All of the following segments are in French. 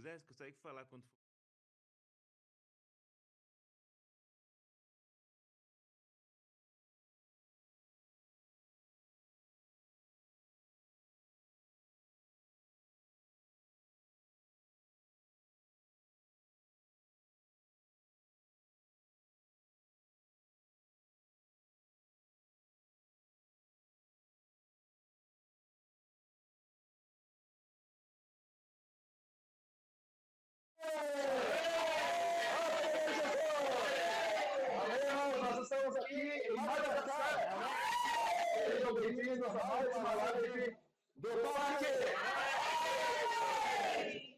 Moisés, consegue falar quando for. Nós estamos aqui em Madagascar. Sejam bem-vindos a mais uma live do Parque.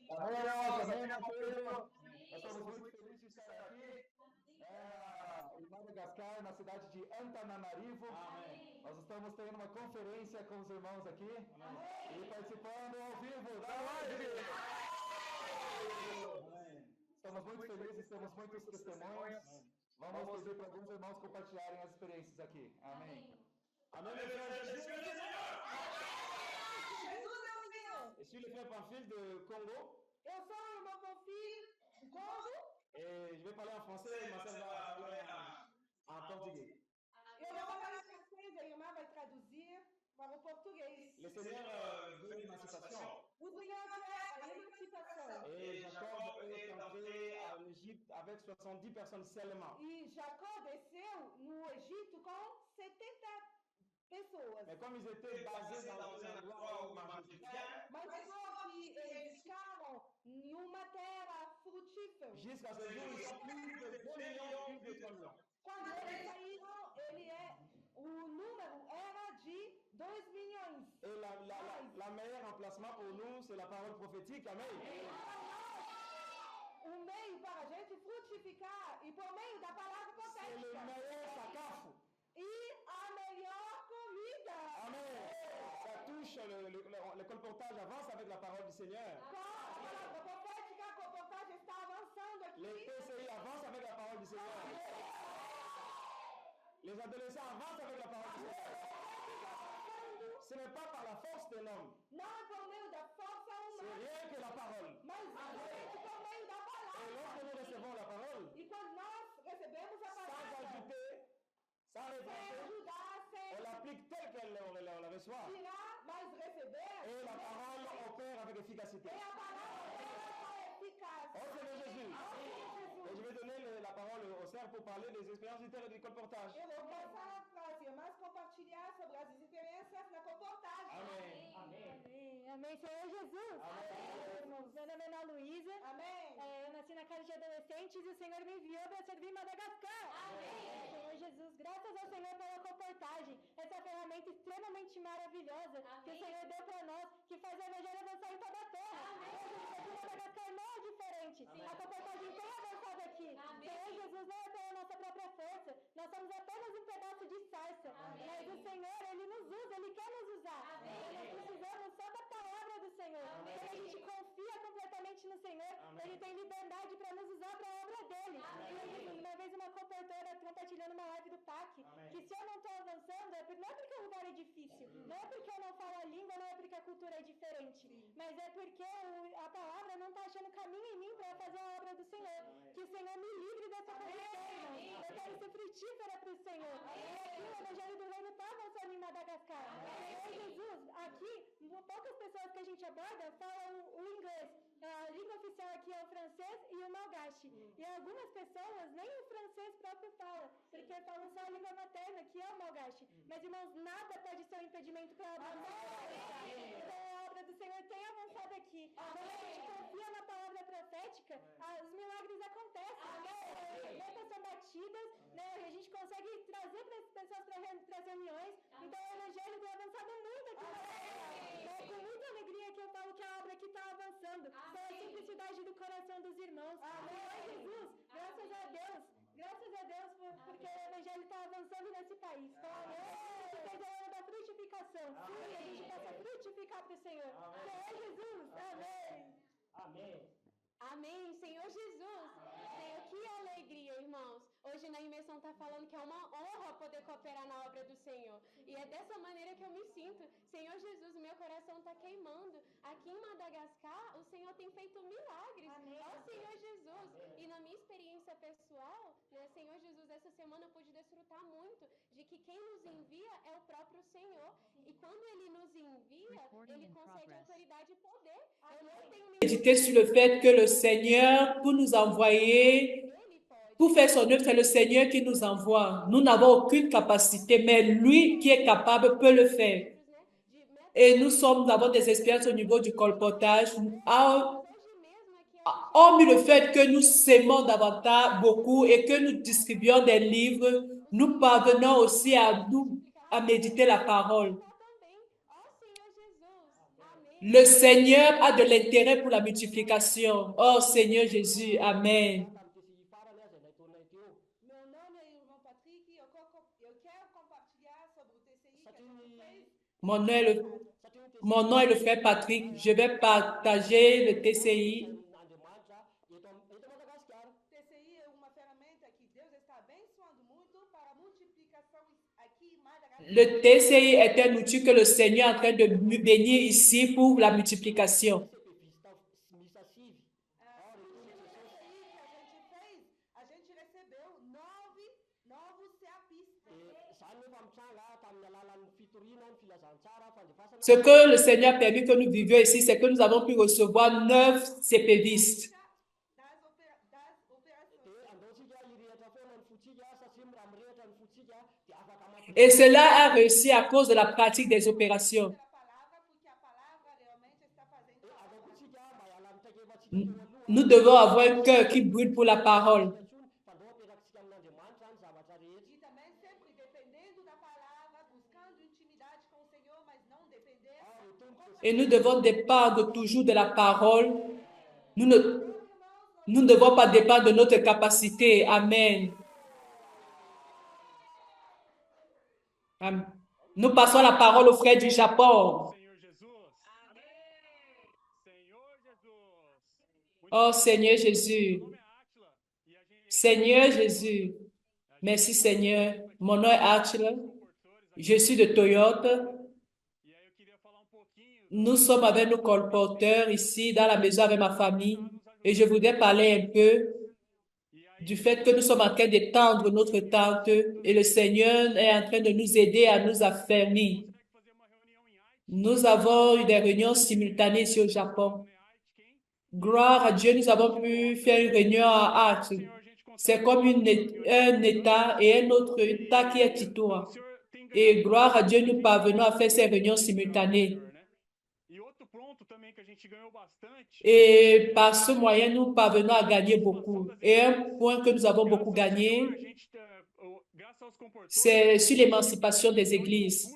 Amém, meu filho. Nós estamos muito felizes de estar aqui em Madagascar, na cidade de Antananarivo. Nós estamos tendo uma conferência com os irmãos aqui e participando ao vivo da live. Estamos muito felizes, temos muitos testemunhos. Vamos pedir para alguns irmãos compartilharem as experiências aqui. Amém. Amém, mes frères, Jésus est le Seigneur. Je suis le frère Pamphile de Congo. Eu sou o irmão Pamphile do Congo. Et je vais parler en français et ma sœur va parler en portugais. Eu vou falar em francês, a irmã vai traduzir para o português. Le Seigneur veut l'émancipation. O Senhor quer a emancipação. Et Jacob est entré en Égypte avec 70 personnes seulement. E Jacó desceu no Egito com 70 pessoas. Mais comme ils étaient basés dans un endroit où marchait bien, Mas só que eles ficaram em uma terra frutífera. jusqu'à ce jour, ils sont plus de 2 millions, plus de 3 millions. Quando eles saíram, o número era de 2 milhões. Et la meilleure emplacement pour nous, c'est la parole prophétique. Amen. O meio para a gente frutificar e por meio da palavra C'est le profética. meilleur sacafo. E a melhor comida. Amen. Ça touche le colportage avance avec la parole du Seigneur. Com a palavra profética, a comportagem está avançando aqui. Les PCI avancent avec la parole du Seigneur. Les adolescents avancent avec la parole du Seigneur. Ce n'est pas par la force de l'homme, Não é por meio da força c'est humana, rien que la parole. mas é por meio da Et palavra. lorsque nous recevons la parole, E quando nós recebemos a sans palavra, ajouter, sans sem réfléchir, ajudar, on sem l'applique telle qu'elle on la reçoit. tirar, mas receber, Et la parole opère avec efficacité. é a palavra é eficaz. Oh Seigneur Jésus. Et je vais donner la parole aux sœurs pour parler des expériences du colportage. Eu vou passar para as irmãs compartilhar sobre as experiências na comportagem. Amém. Amém. Amém, Senhor Jesus. Amém. Meu nome é Ana Luísa. Amém. Eu nasci na casa de adolescentes e o Senhor me enviou para servir em Madagascar. Amém. Senhor Jesus, graças ao Senhor pela comportagem, essa ferramenta extremamente maravilhosa que o Senhor deu para nós, que faz o Evangelho avançar em toda a terra. Senhor, Madagascar não é diferente. A comportagem tem avançado aqui. Senhor Jesus, não é pela nossa própria força. Nós somos apenas um pedaço de sarça. Mas o Senhor, Ele nos usa, Ele quer nos usar. Nós precisamos só da palavra do Senhor. Quando a gente confia completamente no Senhor, Ele tem liberdade para nos usar para a obra dEle. E uma vez uma comportora compartilhando uma live do PAC, que se eu não estou avançando, não é porque o lugar é difícil, não é porque eu não falo a língua, não é porque a cultura é diferente, mas é porque a palavra não está achando caminho em mim para fazer a obra do Senhor. Que o Senhor me livre dessa condição. Eu quero ser frutífera para o Senhor. E aqui o Evangelho do Reino está avançando em Madagascar. Senhor Jesus, aqui, poucas pessoas que a gente aborda falam o inglês. A língua oficial aqui é o francês e o malgache. E algumas pessoas nem o francês próprio falam, porque falam só a língua materna, que é o malgache. Mas, irmãos, nada pode ser um impedimento para a obra do Senhor. Então, a obra do Senhor tem avançado aqui. Quando a gente confia na palavra profética, os milagres acontecem. Bocas são batidas, né? A gente consegue trazer para as pessoas para as reuniões. Então, o Evangelho tem avançado muito aqui na terra. É com muita alegria que eu falo que a obra aqui está avançando. Pela simplicidade do coração dos irmãos. Senhor Jesus, graças a Deus, porque o Evangelho está avançando nesse país. Então, da frutificação. Sim, a gente possa frutificar para o Senhor. Senhor Jesus, amém. Amém. Amém, Senhor Jesus. Senhor, que alegria, irmãos. Hoje na imersão está falando que é uma honra poder poder cooperar na obra do Senhor. E é dessa maneira que eu me sinto. Senhor Jesus, meu coração está queimando. Aqui em Madagascar, o Senhor tem feito milagres. Ó Senhor Jesus. E na minha experiência pessoal, né, Senhor Jesus, essa semana eu pude desfrutar muito de que quem nos envia é o próprio Senhor. E quando Ele nos envia, Ele concede autoridade e poder. Eu não tenho Méditer sur le fait que le Seigneur, pour nous envoyer, pour faire son œuvre, c'est le Seigneur qui nous envoie. Nous n'avons aucune capacité, mais lui qui est capable peut le faire. Et nous avons des expériences au niveau du colportage. Hormis le fait que nous s'aimons davantage beaucoup et que nous distribuons des livres, nous parvenons aussi à méditer la parole. Le Seigneur a de l'intérêt pour la multiplication. Oh Seigneur Jésus, Amen. Meu nome é irmão Patrick e eu quero compartilhar sobre o TCI que a gente fez. Mon nom est le frère Patrick. Je vais partager le TCI. TCI é uma ferramenta que Deus está abençoando muito para a multiplicação aqui em Madagascar. Le TCI est un outil que le Seigneur est en train de bénir ici pour la multiplication. A gente recebeu 9 novos CAPistas. Ce que le Seigneur a permis que nous vivions ici, c'est que nous avons pu recevoir 9 CPVistes. Et cela a réussi à cause de la pratique des opérations. Nous devons avoir un cœur qui brûle pour la parole. Et nous devons dépendre toujours de la parole. Nous ne devons pas dépendre de notre capacité. Amen. Amen. Nous passons la parole au frère du Japon. Oh Seigneur Jésus. Seigneur Jésus. Merci Seigneur. Mon nom est Atila. Je suis de Toyota. Nous sommes avec nos colporteurs ici dans la maison avec ma famille et je voudrais parler un peu du fait que nous sommes en train d'étendre notre tente et le Seigneur est en train de nous aider à nous affermir. Nous avons eu des réunions simultanées ici au Japon. Gloire à Dieu, nous avons pu faire une réunion à Art. C'est comme un État et un autre État qui est Titoa. Et gloire à Dieu, nous parvenons à faire ces réunions simultanées. Et par ce moyen, nous parvenons à gagner beaucoup. Et un point que nous avons beaucoup gagné, c'est sur l'émancipation des églises.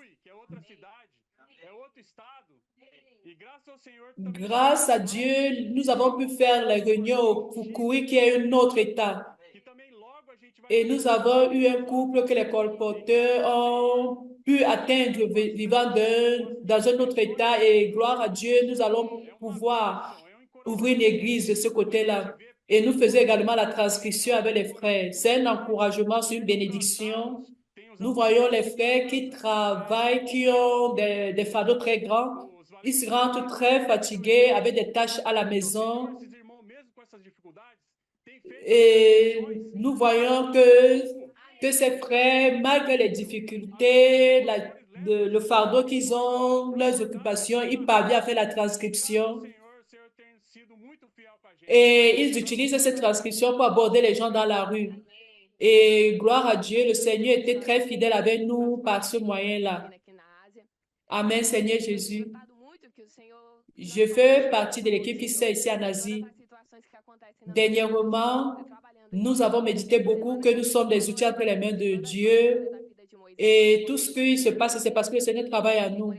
Grâce à Dieu, nous avons pu faire les réunions au Fukui, qui est un autre État. Et nous avons eu un couple que les colporteurs ont pu atteindre vivant dans un autre État. Et gloire à Dieu, nous allons pouvoir ouvrir une église de ce côté-là. Et nous faisons également la transcription avec les frères. C'est un encouragement, c'est une bénédiction. Nous voyons les frères qui travaillent, qui ont des fardeaux très grands. Ils se rendent très fatigués avec des tâches à la maison. Et nous voyons que ces frères, malgré les difficultés, le fardeau qu'ils ont, leurs occupations, ils parviennent à faire la transcription. Et ils utilisent cette transcription pour aborder les gens dans la rue. Et gloire à Dieu, le Seigneur était très fidèle avec nous par ce moyen-là. Amen, Seigneur Jésus. Je fais partie de l'équipe qui sert ici en Asie. Dernièrement, nous avons médité beaucoup que nous sommes des outils entre les mains de Dieu. Et tout ce qui se passe, c'est parce que le Seigneur travaille à nous.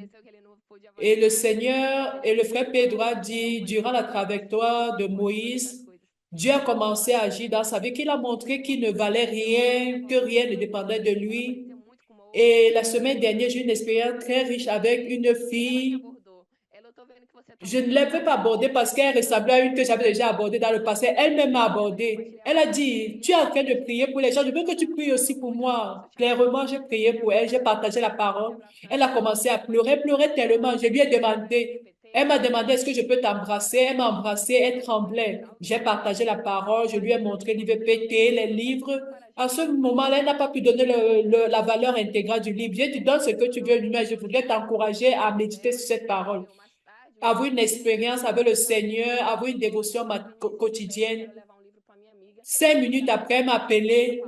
Et le Seigneur et le frère Pedro a dit, durant la trajectoire de Moïse, Dieu a commencé à agir dans sa vie, qu'il a montré qu'il ne valait rien, que rien ne dépendait de lui. Et la semaine dernière, j'ai eu une expérience très riche avec une fille Je ne l'avais pas abordée parce qu'elle ressemblait à une que j'avais déjà abordée dans le passé. Elle-même m'a abordée. Elle a dit, tu es en train de prier pour les gens. Je veux que tu pries aussi pour moi. Clairement, j'ai prié pour elle. J'ai partagé la parole. Elle a commencé à pleurer, pleurer tellement. Je lui ai demandé. Elle m'a demandé, est-ce que je peux t'embrasser? Elle m'a embrassé, elle tremblait. J'ai partagé la parole. Je lui ai montré l'IVPT, les livres. À ce moment-là, elle n'a pas pu donner la valeur intégrale du livre. J'ai dit, donne ce que tu veux, mais je voudrais t'encourager à méditer sur cette parole, avoir une expérience avec le Seigneur, avoir une dévotion quotidienne. 5 minutes après, elle m'a appelé.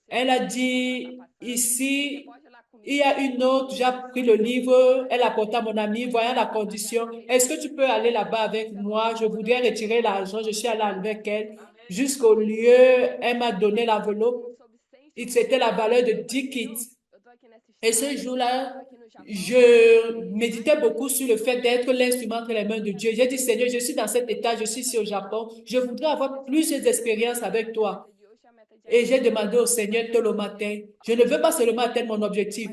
Elle a dit, ici, il y a une autre, j'ai pris le livre, elle a apporté à mon ami, voyant la condition. Est-ce que tu peux aller là-bas avec moi? Je voudrais retirer l'argent. Je suis allée avec elle jusqu'au lieu. Elle m'a donné l'enveloppe. C'était la valeur de 10 kits. Et ce jour-là, je méditais beaucoup sur le fait d'être l'instrument entre les mains de Dieu. J'ai dit, Seigneur, je suis dans cet état, je suis ici au Japon. Je voudrais avoir plus d'expérience avec toi. Et j'ai demandé au Seigneur tôt le matin. Je ne veux pas seulement atteindre mon objectif.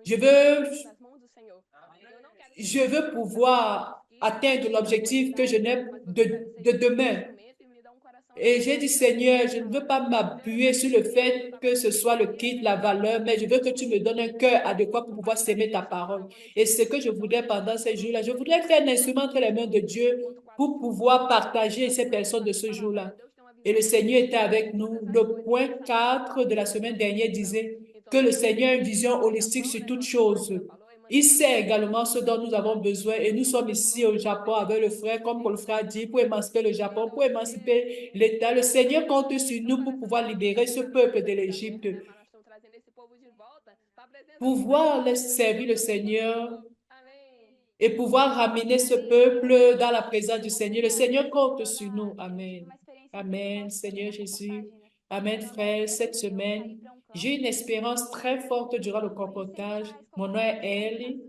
Je veux pouvoir atteindre l'objectif que je n'ai de demain. Et j'ai dit, Seigneur, je ne veux pas m'appuyer sur le fait que ce soit le kit, la valeur, mais je veux que tu me donnes un cœur adéquat pour pouvoir s'aimer ta parole. Et ce que je voudrais pendant ces jours-là, je voudrais être un instrument entre les mains de Dieu pour pouvoir partager ces personnes de ce jour-là. Et le Seigneur était avec nous. Le point 4 de la semaine dernière disait que le Seigneur a une vision holistique sur toutes choses. Il sait également ce dont nous avons besoin et nous sommes ici au Japon avec le frère, comme le frère a dit, pour émanciper le Japon, pour émanciper l'État. Le Seigneur compte sur nous pour pouvoir libérer ce peuple de l'Égypte, pouvoir servir le Seigneur et pouvoir ramener ce peuple dans la présence du Seigneur. Le Seigneur compte sur nous. Amen. Amen, Seigneur Jésus. Amen, frère. Cette semaine, j'ai une espérance très forte durant le colportage. Mon nom est Ellie.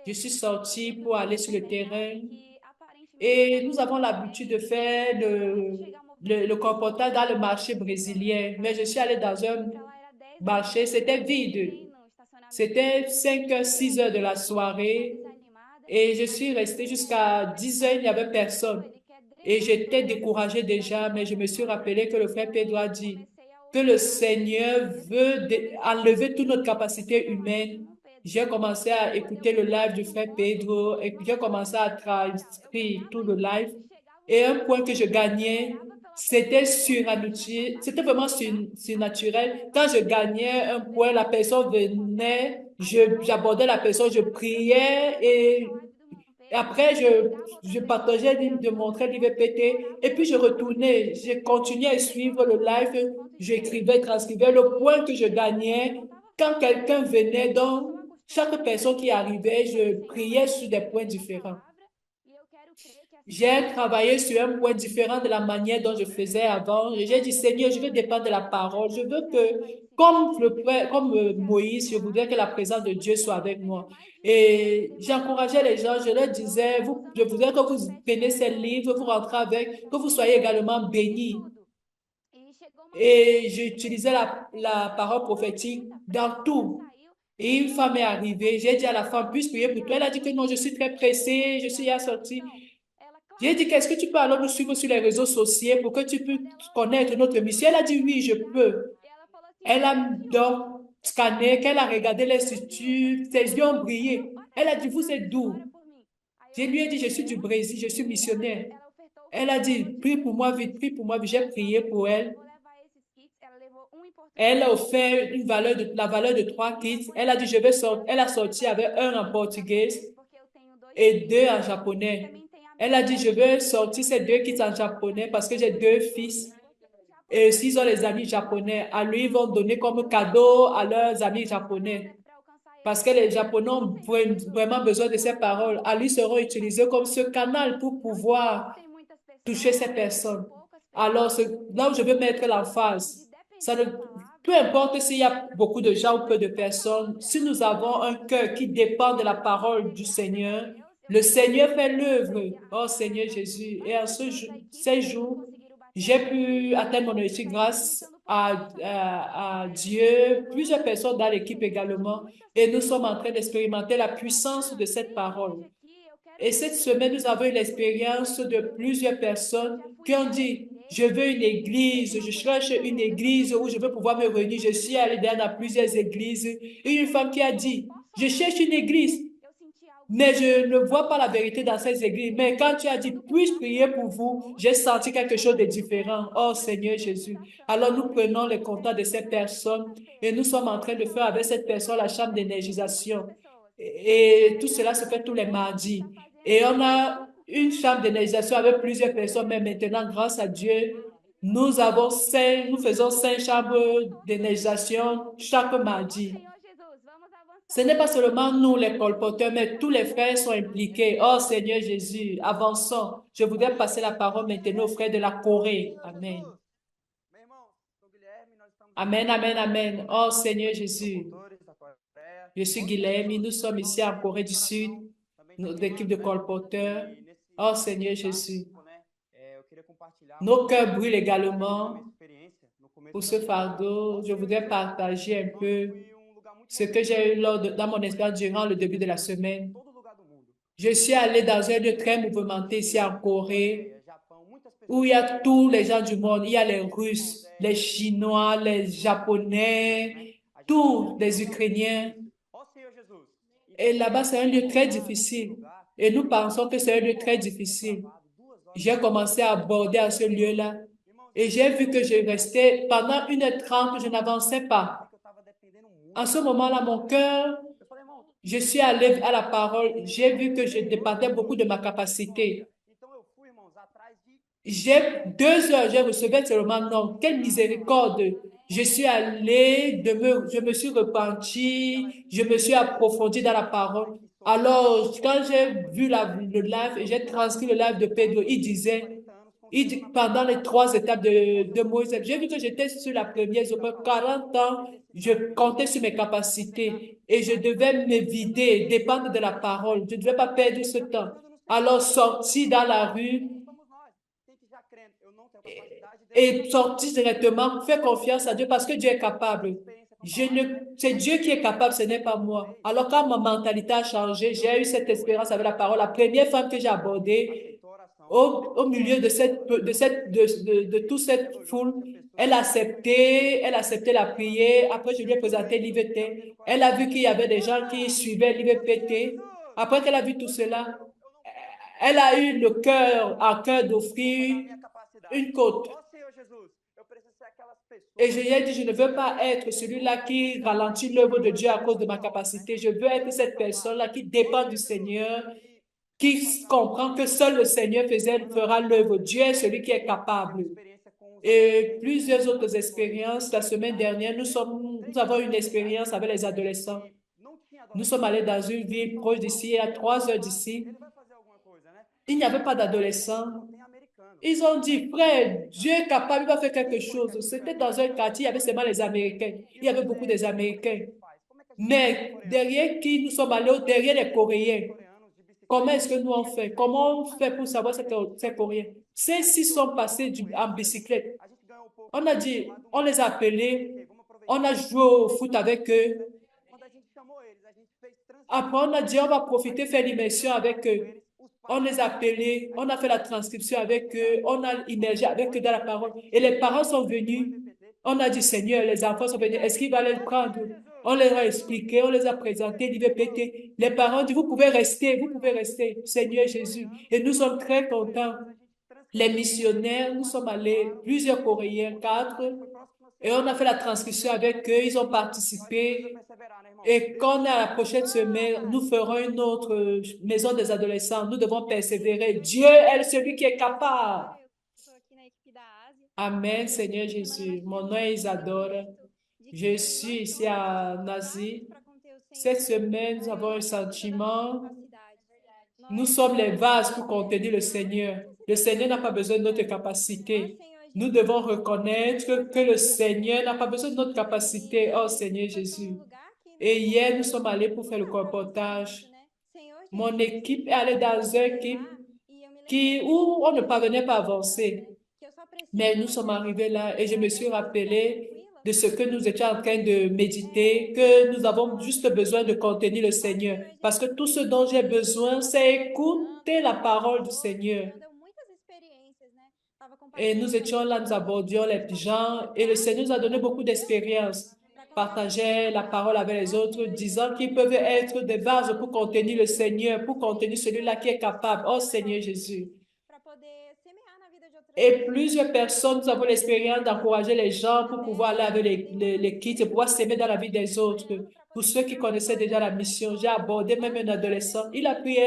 Je suis sortie pour aller sur le terrain et nous avons l'habitude de faire le colportage dans le marché brésilien. Mais je suis allée dans un marché, c'était vide. C'était 5h, 6h de la soirée et je suis restée jusqu'à 10h, il n'y avait personne. Et j'étais découragée déjà, mais je me suis rappelé que le frère Pedro a dit que le Seigneur veut enlever toute notre capacité humaine. J'ai commencé à écouter le live du frère Pedro et puis j'ai commencé à transcrire tout le live. Et un point que je gagnais, c'était surnaturel, c'était vraiment surnaturel. Quand je gagnais un point, la personne venait, j'abordais la personne, je priais et après, je partageais, de montrer l'IVPT et puis je retournais, je continuais à suivre le live, j'écrivais, transcrivais le point que je gagnais. Quand quelqu'un venait, donc, chaque personne qui arrivait, je priais sur des points différents. J'ai travaillé sur un point différent de la manière dont je faisais avant. J'ai dit, Seigneur, je veux dépendre de la parole. Je veux que, comme Moïse, je voudrais que la présence de Dieu soit avec moi. Et j'encourageais les gens, je leur disais, je voudrais que vous preniez ces livres, vous rentrez avec, que vous soyez également bénis. Et j'utilisais la parole prophétique dans tout. Et une femme est arrivée. J'ai dit à la femme, puis-je prier pour toi? Elle a dit que non, je suis très pressée, je suis sortie. J'ai dit, qu'est-ce que tu peux alors nous suivre sur les réseaux sociaux pour que tu puisses connaître notre mission? Elle a dit, oui, je peux. Elle a donc scanné, qu'elle a regardé l'institut, ses yeux ont brillé. Elle a dit, vous êtes d'où? Je lui ai dit, je suis du Brésil, je suis missionnaire. Elle a dit, prie pour moi vite, prie pour moi vite. J'ai prié pour elle. Elle a offert la valeur de 3 kits. Elle a dit, je vais sortir. Elle a sorti avec un en portugais et 2 en japonais. Elle a dit, je vais sortir ces 2 kits en japonais parce que j'ai 2 fils. Et s'ils ont les amis japonais, à lui, ils vont donner comme cadeau à leurs amis japonais. Parce que les Japonais ont vraiment besoin de ces paroles. À lui seront utilisées comme ce canal pour pouvoir toucher ces personnes. Alors, là où je veux mettre l'emphase, peu importe s'il y a beaucoup de gens ou peu de personnes, si nous avons un cœur qui dépend de la parole du Seigneur, le Seigneur fait l'œuvre. Oh Seigneur Jésus. Et en ces jours, j'ai pu atteindre mon objectif grâce à Dieu, plusieurs personnes dans l'équipe également. Et nous sommes en train d'expérimenter la puissance de cette parole. Et cette semaine, nous avons eu l'expérience de plusieurs personnes qui ont dit, je veux une église, je cherche une église où je veux pouvoir me réunir. Je suis allée dans plusieurs églises. Et une femme qui a dit, je cherche une église, mais je ne vois pas la vérité dans ces églises. Mais quand tu as dit, puis-je prier pour vous, j'ai senti quelque chose de différent. Oh Seigneur Jésus. Alors nous prenons les contacts de ces personnes et nous sommes en train de faire avec cette personne la chambre d'énergisation. Et tout cela se fait tous les mardis. Et on a une chambre d'énergisation avec plusieurs personnes, mais maintenant, grâce à Dieu, nous faisons 5 chambres d'énergisation chaque mardi. Ce n'est pas seulement nous, les colporteurs, mais tous les frères sont impliqués. Oh Seigneur Jésus, avançons. Je voudrais passer la parole maintenant aux frères de la Corée. Amen. Amen, amen, amen. Oh Seigneur Jésus. Je suis Guilherme, nous sommes ici en Corée du Sud, notre équipe de colporteurs. Oh Seigneur Jésus. Nos cœurs brûlent également pour ce fardeau. Je voudrais partager un peu ce que j'ai eu dans mon expérience durant le début de la semaine. Je suis allé dans un lieu très mouvementé ici en Corée, où il y a tous les gens du monde. Il y a les Russes, les Chinois, les Japonais, tous les Ukrainiens. Et là-bas, c'est un lieu très difficile. Et nous pensons que c'est un lieu très difficile. J'ai commencé à aborder à ce lieu-là. Et j'ai vu que je restais pendant 1h30, je n'avançais pas. En ce moment-là, mon cœur, je suis allé à la parole. J'ai vu que je dépendais beaucoup de ma capacité. J'ai 2 heures, j'ai reçu seulement non. Quelle miséricorde! Je suis allé, je me suis repenti, je me suis approfondi dans la parole. Alors, quand j'ai vu le live et j'ai transcrit le live de Pedro, il disait, pendant les 3 étapes de Moïse, j'ai vu que j'étais sur la première, j'ai 40 ans, je comptais sur mes capacités et je devais me vider, dépendre de la parole. Je ne devais pas perdre ce temps. Alors, sorti dans la rue, et sortir directement, faire confiance à Dieu parce que Dieu est capable. C'est Dieu qui est capable, ce n'est pas moi. Alors quand ma mentalité a changé, j'ai eu cette expérience avec la parole. La première femme que j'ai abordée, au milieu de toute cette foule, elle acceptait la prière. Après, je lui ai présenté l'IVT. Elle a vu qu'il y avait des gens qui suivaient l'IVPT. Après qu'elle a vu tout cela, elle a eu le cœur à cœur d'offrir une côte. Et je lui ai dit, je ne veux pas être celui-là qui ralentit l'œuvre de Dieu à cause de ma capacité. Je veux être cette personne-là qui dépend du Seigneur, qui comprend que seul le Seigneur fera l'œuvre. Dieu est celui qui est capable. Et plusieurs autres expériences. La semaine dernière, nous avons une expérience avec les adolescents. Nous sommes allés dans une ville proche d'ici, à 3 heures d'ici. Il n'y avait pas d'adolescents. Ils ont dit, frère, Dieu est capable, il va faire quelque chose. C'était dans un quartier, il y avait seulement les Américains. Il y avait beaucoup des Américains. Mais derrière qui nous sommes allés, derrière les Coréens. Comment est-ce que nous on fait? Comment on fait pour savoir ces Coréens? Ceux-ci sont passés en bicyclette. On a dit, on les a appelés, on a joué au foot avec eux. Après, on a dit, on va profiter, faire l'immersion avec eux. On les a appelés, on a fait la transcription avec eux, on a immergé avec eux dans la parole. Et les parents sont venus. On a dit, Seigneur, les enfants sont venus. Est-ce qu'il va les prendre? On les a expliqués, on les a présentés, l'IVPT. Les parents disent, vous pouvez rester, Seigneur Jésus. Et nous sommes très contents. Les missionnaires, nous sommes allés, plusieurs Coréens, 4, et on a fait la transcription avec eux, ils ont participé. Et quand on est à la prochaine semaine, nous ferons une autre maison des adolescents. Nous devons persévérer. Dieu est celui qui est capable. Amen, Seigneur Jésus. Mon nom est Isadora. Je suis ici en Asie. Cette semaine, nous avons un sentiment. Nous sommes les vases pour contenir le Seigneur. Le Seigneur n'a pas besoin de notre capacité. Nous devons reconnaître que le Seigneur n'a pas besoin de notre capacité. Oh Seigneur Jésus. Et hier, nous sommes allés pour faire le colportage. Mon équipe est allée dans une équipe où on ne parvenait pas à avancer. Mais nous sommes arrivés là et je me suis rappelé de ce que nous étions en train de méditer, que nous avons juste besoin de contenir le Seigneur. Parce que tout ce dont j'ai besoin, c'est écouter la parole du Seigneur. Et nous étions là, nous abordions les gens, et le Seigneur nous a donné beaucoup d'expérience. Partageait la parole avec les autres, disant qu'ils peuvent être des vases pour contenir le Seigneur, pour contenir celui-là qui est capable. Oh Seigneur Jésus. Et plusieurs personnes, nous avons l'expérience d'encourager les gens pour pouvoir aller avec les kits et pouvoir s'aimer dans la vie des autres. Pour ceux qui connaissaient déjà la mission, j'ai abordé même un adolescent. Il a pris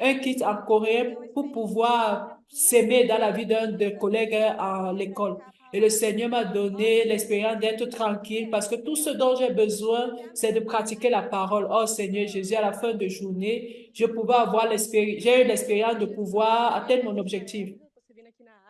un kit en coréen pour pouvoir s'aimer dans la vie d'un des collègues à l'école. Et le Seigneur m'a donné l'expérience d'être tranquille parce que tout ce dont j'ai besoin, c'est de pratiquer la parole. Oh Seigneur Jésus, à la fin de journée, j'ai eu l'expérience de pouvoir atteindre mon objectif.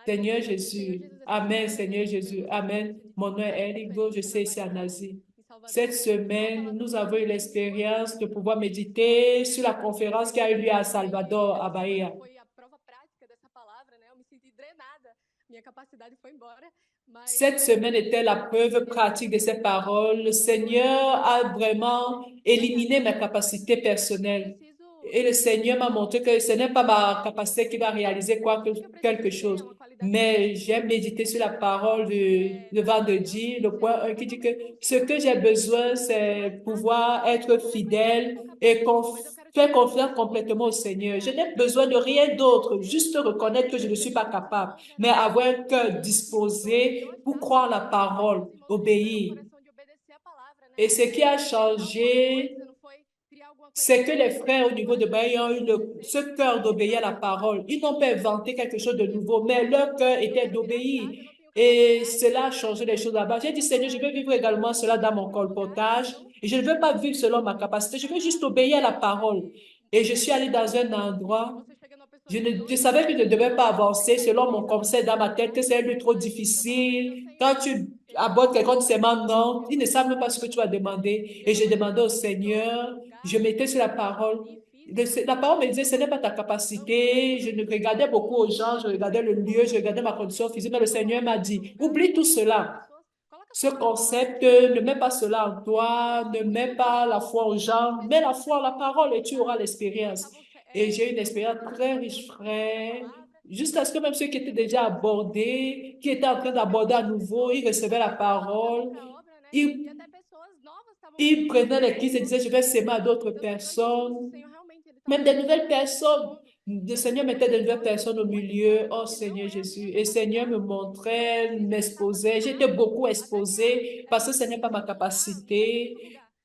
Seigneur Jésus, Amen, Seigneur Jésus, Amen. Mon nom est Eligo, je suis ici en Asie. Cette semaine, nous avons eu l'expérience de pouvoir méditer sur la conférence qui a eu lieu à Salvador, à Bahia. Cette semaine était la preuve pratique de ces paroles. Le Seigneur a vraiment éliminé mes capacités personnelles. Et le Seigneur m'a montré que ce n'est pas ma capacité qui va réaliser quelque chose. Mais j'ai médité sur la parole de vendredi, le point 1 qui dit que ce que j'ai besoin, c'est pouvoir être fidèle et faire confiance complètement au Seigneur. Je n'ai besoin de rien d'autre, juste reconnaître que je ne suis pas capable, mais avoir un cœur disposé pour croire la parole, obéir. Et ce qui a changé, c'est que les frères au niveau de Bahia ont eu ce cœur d'obéir à la parole. Ils n'ont pas inventé quelque chose de nouveau, mais leur cœur était d'obéir. Et cela a changé les choses là-bas. J'ai dit, Seigneur, je veux vivre également cela dans mon colportage. Et je ne veux pas vivre selon ma capacité. Je veux juste obéir à la parole. Et je suis allée dans un endroit. Je savais que je ne devais pas avancer selon mon conseil dans ma tête, que c'est un peu trop difficile. Quand tu abordes quelqu'un de ses mains, non, ils ne savent même pas ce que tu vas demander. Et je demandais au Seigneur, je mettais sur la parole. La parole me disait, ce n'est pas ta capacité. Je ne regardais beaucoup aux gens, je regardais le lieu, je regardais ma condition physique, mais le Seigneur m'a dit, oublie tout cela. Ce concept, ne mets pas cela en toi, ne mets pas la foi aux gens, mets la foi en la parole et tu auras l'expérience. Et j'ai eu une expérience très riche, frère, jusqu'à ce que même ceux qui étaient déjà abordés, qui étaient en train d'aborder à nouveau, ils recevaient la parole, ils prenaient les kits et disaient, je vais s'aimer à d'autres personnes, même des nouvelles personnes. Le Seigneur mettait de nouvelles personnes au milieu. Oh Seigneur Jésus. Et le Seigneur me montrait, m'exposait. J'étais beaucoup exposée parce que ce n'est pas ma capacité.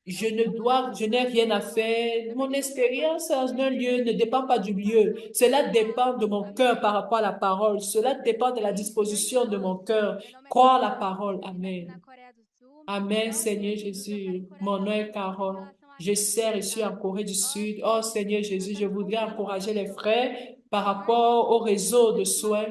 Je n'ai rien à faire. Mon expérience dans un lieu ne dépend pas du lieu. Cela dépend de mon cœur par rapport à la parole. Cela dépend de la disposition de mon cœur. Croire la parole. Amen. Amen, Seigneur Jésus. Mon nom est Carole. Je sers ici en Corée du Sud. Oh Seigneur Jésus, je voudrais encourager les frères par rapport au réseau de soins.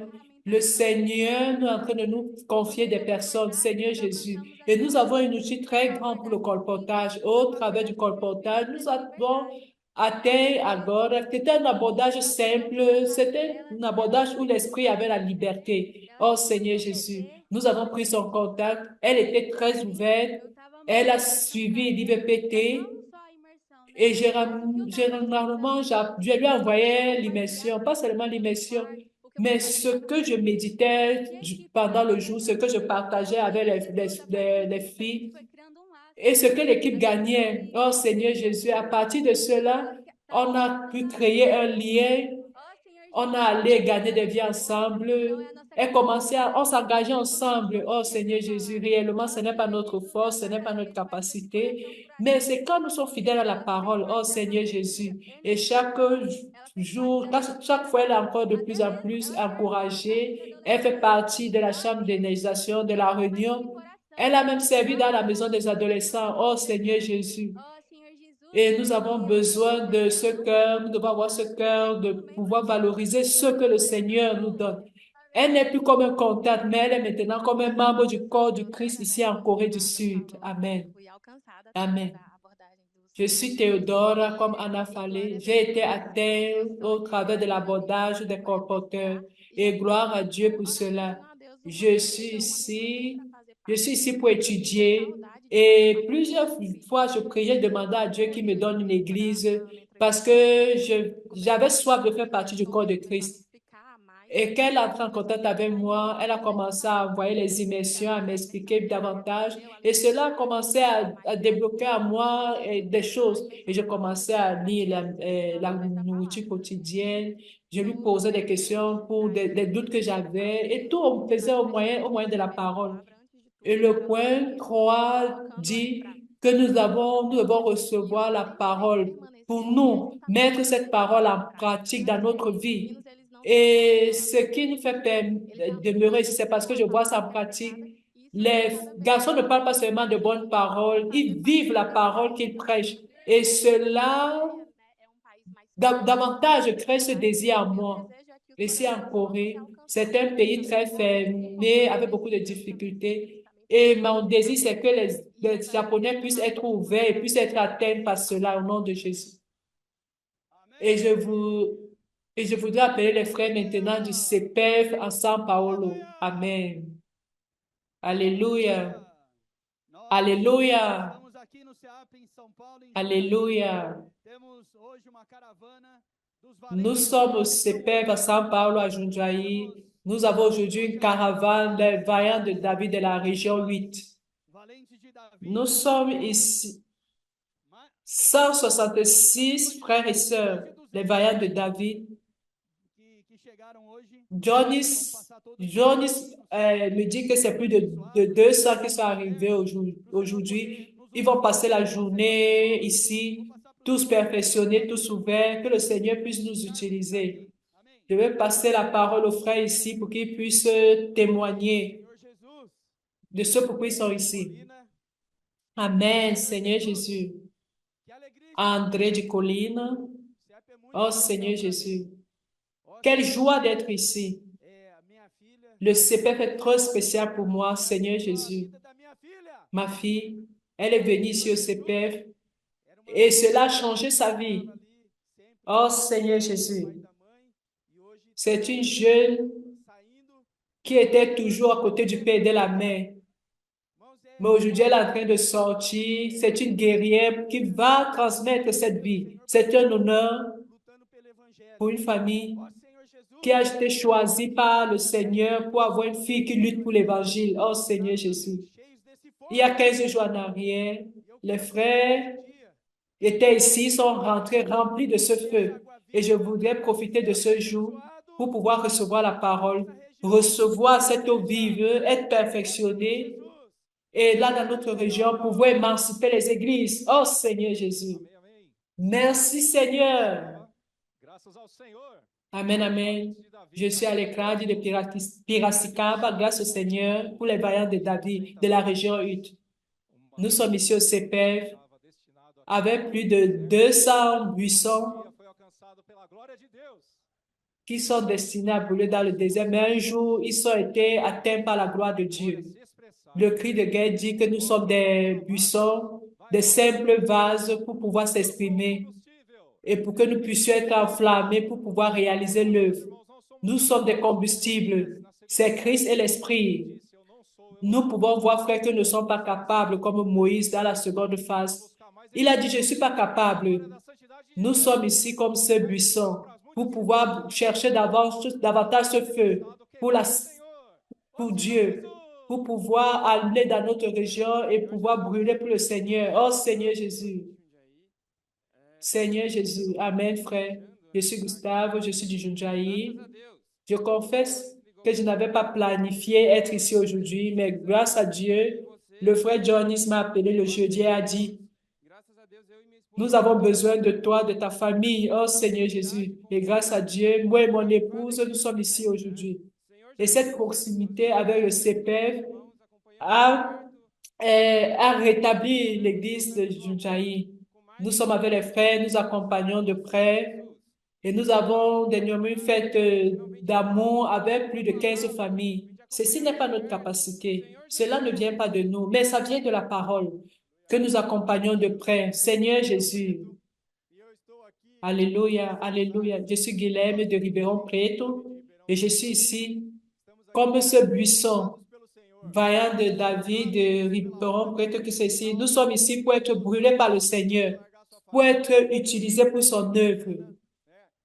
Le Seigneur nous est en train de nous confier des personnes, Seigneur Jésus. Et nous avons un outil très grand pour le colportage. Au travers du colportage, nous avons atteint alors, c'était un abordage simple, c'était un abordage où l'esprit avait la liberté. Oh Seigneur Jésus, nous avons pris son contact. Elle était très ouverte. Elle a suivi l'IVPT. Et généralement, je lui envoyais l'immersion, pas seulement l'immersion, mais ce que je méditais pendant le jour, ce que je partageais avec les filles et ce que l'équipe gagnait. Oh Seigneur Jésus, à partir de cela, on a pu créer un lien. On a allé gagner des vies ensemble et on s'engageait ensemble. Oh Seigneur Jésus, réellement, ce n'est pas notre force, ce n'est pas notre capacité, mais c'est quand nous sommes fidèles à la parole. Oh Seigneur Jésus. Et chaque jour, chaque fois, elle est encore de plus en plus encouragée. Elle fait partie de la chambre d'énergisation de la réunion. Elle a même servi dans la maison des adolescents. Oh Seigneur Jésus. Et nous avons besoin de ce cœur, nous devons avoir ce cœur de pouvoir valoriser ce que le Seigneur nous donne. Elle n'est plus comme un contact, mais elle est maintenant comme un membre du corps du Christ ici en Corée du Sud. Amen. Amen. Je suis Théodore, comme Anna Fallé. J'ai été atteinte au travers de l'abordage des colporteurs. Et gloire à Dieu pour cela. Je suis ici Je suis ici pour étudier. Et plusieurs fois, je priais, demandais à Dieu qu'il me donne une église parce que j'avais soif de faire partie du corps de Christ. Et quand elle a entré en contact avec moi, elle a commencé à envoyer les immersions, à m'expliquer davantage. Et cela a commencé à débloquer à moi des choses. Et je commençais à lire la nourriture quotidienne. Je lui posais des questions pour des doutes que j'avais. Et tout, on faisait au moyen de la parole. Et le point 3 dit que nous devons recevoir la parole pour nous, mettre cette parole en pratique dans notre vie. Et ce qui nous fait demeurer ici, c'est parce que je vois ça en pratique. Les garçons ne parlent pas seulement de bonnes paroles, ils vivent la parole qu'ils prêchent. Et cela, davantage crée ce désir en moi. Ici en Corée, c'est un pays très fermé, avec beaucoup de difficultés. Et mon désir, c'est que les Japonais puissent être ouverts et puissent être atteints par cela au nom de Jésus. Et je voudrais appeler les frères maintenant du CPF en São Paulo. Amen. Alléluia. Alléluia. Alléluia. Nous sommes au CPF à São Paulo, à Jundiaí. Nous avons aujourd'hui une caravane des vaillants de David de la région 8. Nous sommes ici 166 frères et sœurs, les vaillants de David. Jonis me dit que c'est plus de 200 qui sont arrivés aujourd'hui. Ils vont passer la journée ici, tous perfectionnés, tous ouverts, que le Seigneur puisse nous utiliser. Je vais passer la parole aux frères ici pour qu'ils puissent témoigner de ce pourquoi ils sont ici. Amen, Seigneur Jésus. André de Colina. Oh Seigneur Jésus. Quelle joie d'être ici. Le CPF est trop spécial pour moi, Seigneur Jésus. Ma fille, elle est venue ici au CPF et cela a changé sa vie. Oh Seigneur Jésus. C'est une jeune qui était toujours à côté du père et de la mère. Mais aujourd'hui, elle est en train de sortir. C'est une guerrière qui va transmettre cette vie. C'est un honneur pour une famille qui a été choisie par le Seigneur pour avoir une fille qui lutte pour l'évangile. Oh Seigneur Jésus. Il y a 15 jours en arrière, les frères étaient ici, sont rentrés remplis de ce feu. Et je voudrais profiter de ce jour pour pouvoir recevoir la parole, recevoir cette eau vive, être perfectionné. Et là, dans notre région, pouvoir émanciper les églises. Oh Seigneur Jésus. Merci Seigneur. Amen, amen. Je suis à l'écran de Piracicaba, grâce au Seigneur, pour les vaillants de David, de la région Ut. Nous sommes ici au CPF, avec plus de 200 buissons qui sont destinés à brûler dans le désert, mais un jour, ils ont été atteints par la gloire de Dieu. Le cri de guerre dit que nous sommes des buissons, des simples vases pour pouvoir s'exprimer et pour que nous puissions être enflammés pour pouvoir réaliser l'œuvre. Nous sommes des combustibles. C'est Christ et l'Esprit. Nous pouvons voir, frère, que nous ne sommes pas capables, comme Moïse dans la seconde phase. Il a dit, je ne suis pas capable. Nous sommes ici comme ce buisson pour pouvoir chercher davantage ce feu pour Dieu, pour pouvoir aller dans notre région et pouvoir brûler pour le Seigneur. Oh Seigneur Jésus. Seigneur Jésus. Amen, frère. Je suis Gustave, je suis du Jundiaí. Je confesse que je n'avais pas planifié être ici aujourd'hui, mais grâce à Dieu, le frère Jonis m'a appelé le jeudi et a dit, nous avons besoin de toi, de ta famille, oh Seigneur Jésus. Et grâce à Dieu, moi et mon épouse, nous sommes ici aujourd'hui. Et cette proximité avec le CPF a rétabli l'église de Jundiaí. Nous sommes avec les frères, nous accompagnons de près et nous avons dernièrement une fête d'amour avec plus de 15 familles. Ceci n'est pas notre capacité. Cela ne vient pas de nous, mais ça vient de la parole que nous accompagnons de près. Seigneur Jésus. Alléluia, alléluia. Je suis Guilherme de Ribeirão Preto et je suis ici comme ce buisson vaillant de David, de Riberon, prêtre que ceci. Nous sommes ici pour être brûlés par le Seigneur, pour être utilisés pour son œuvre.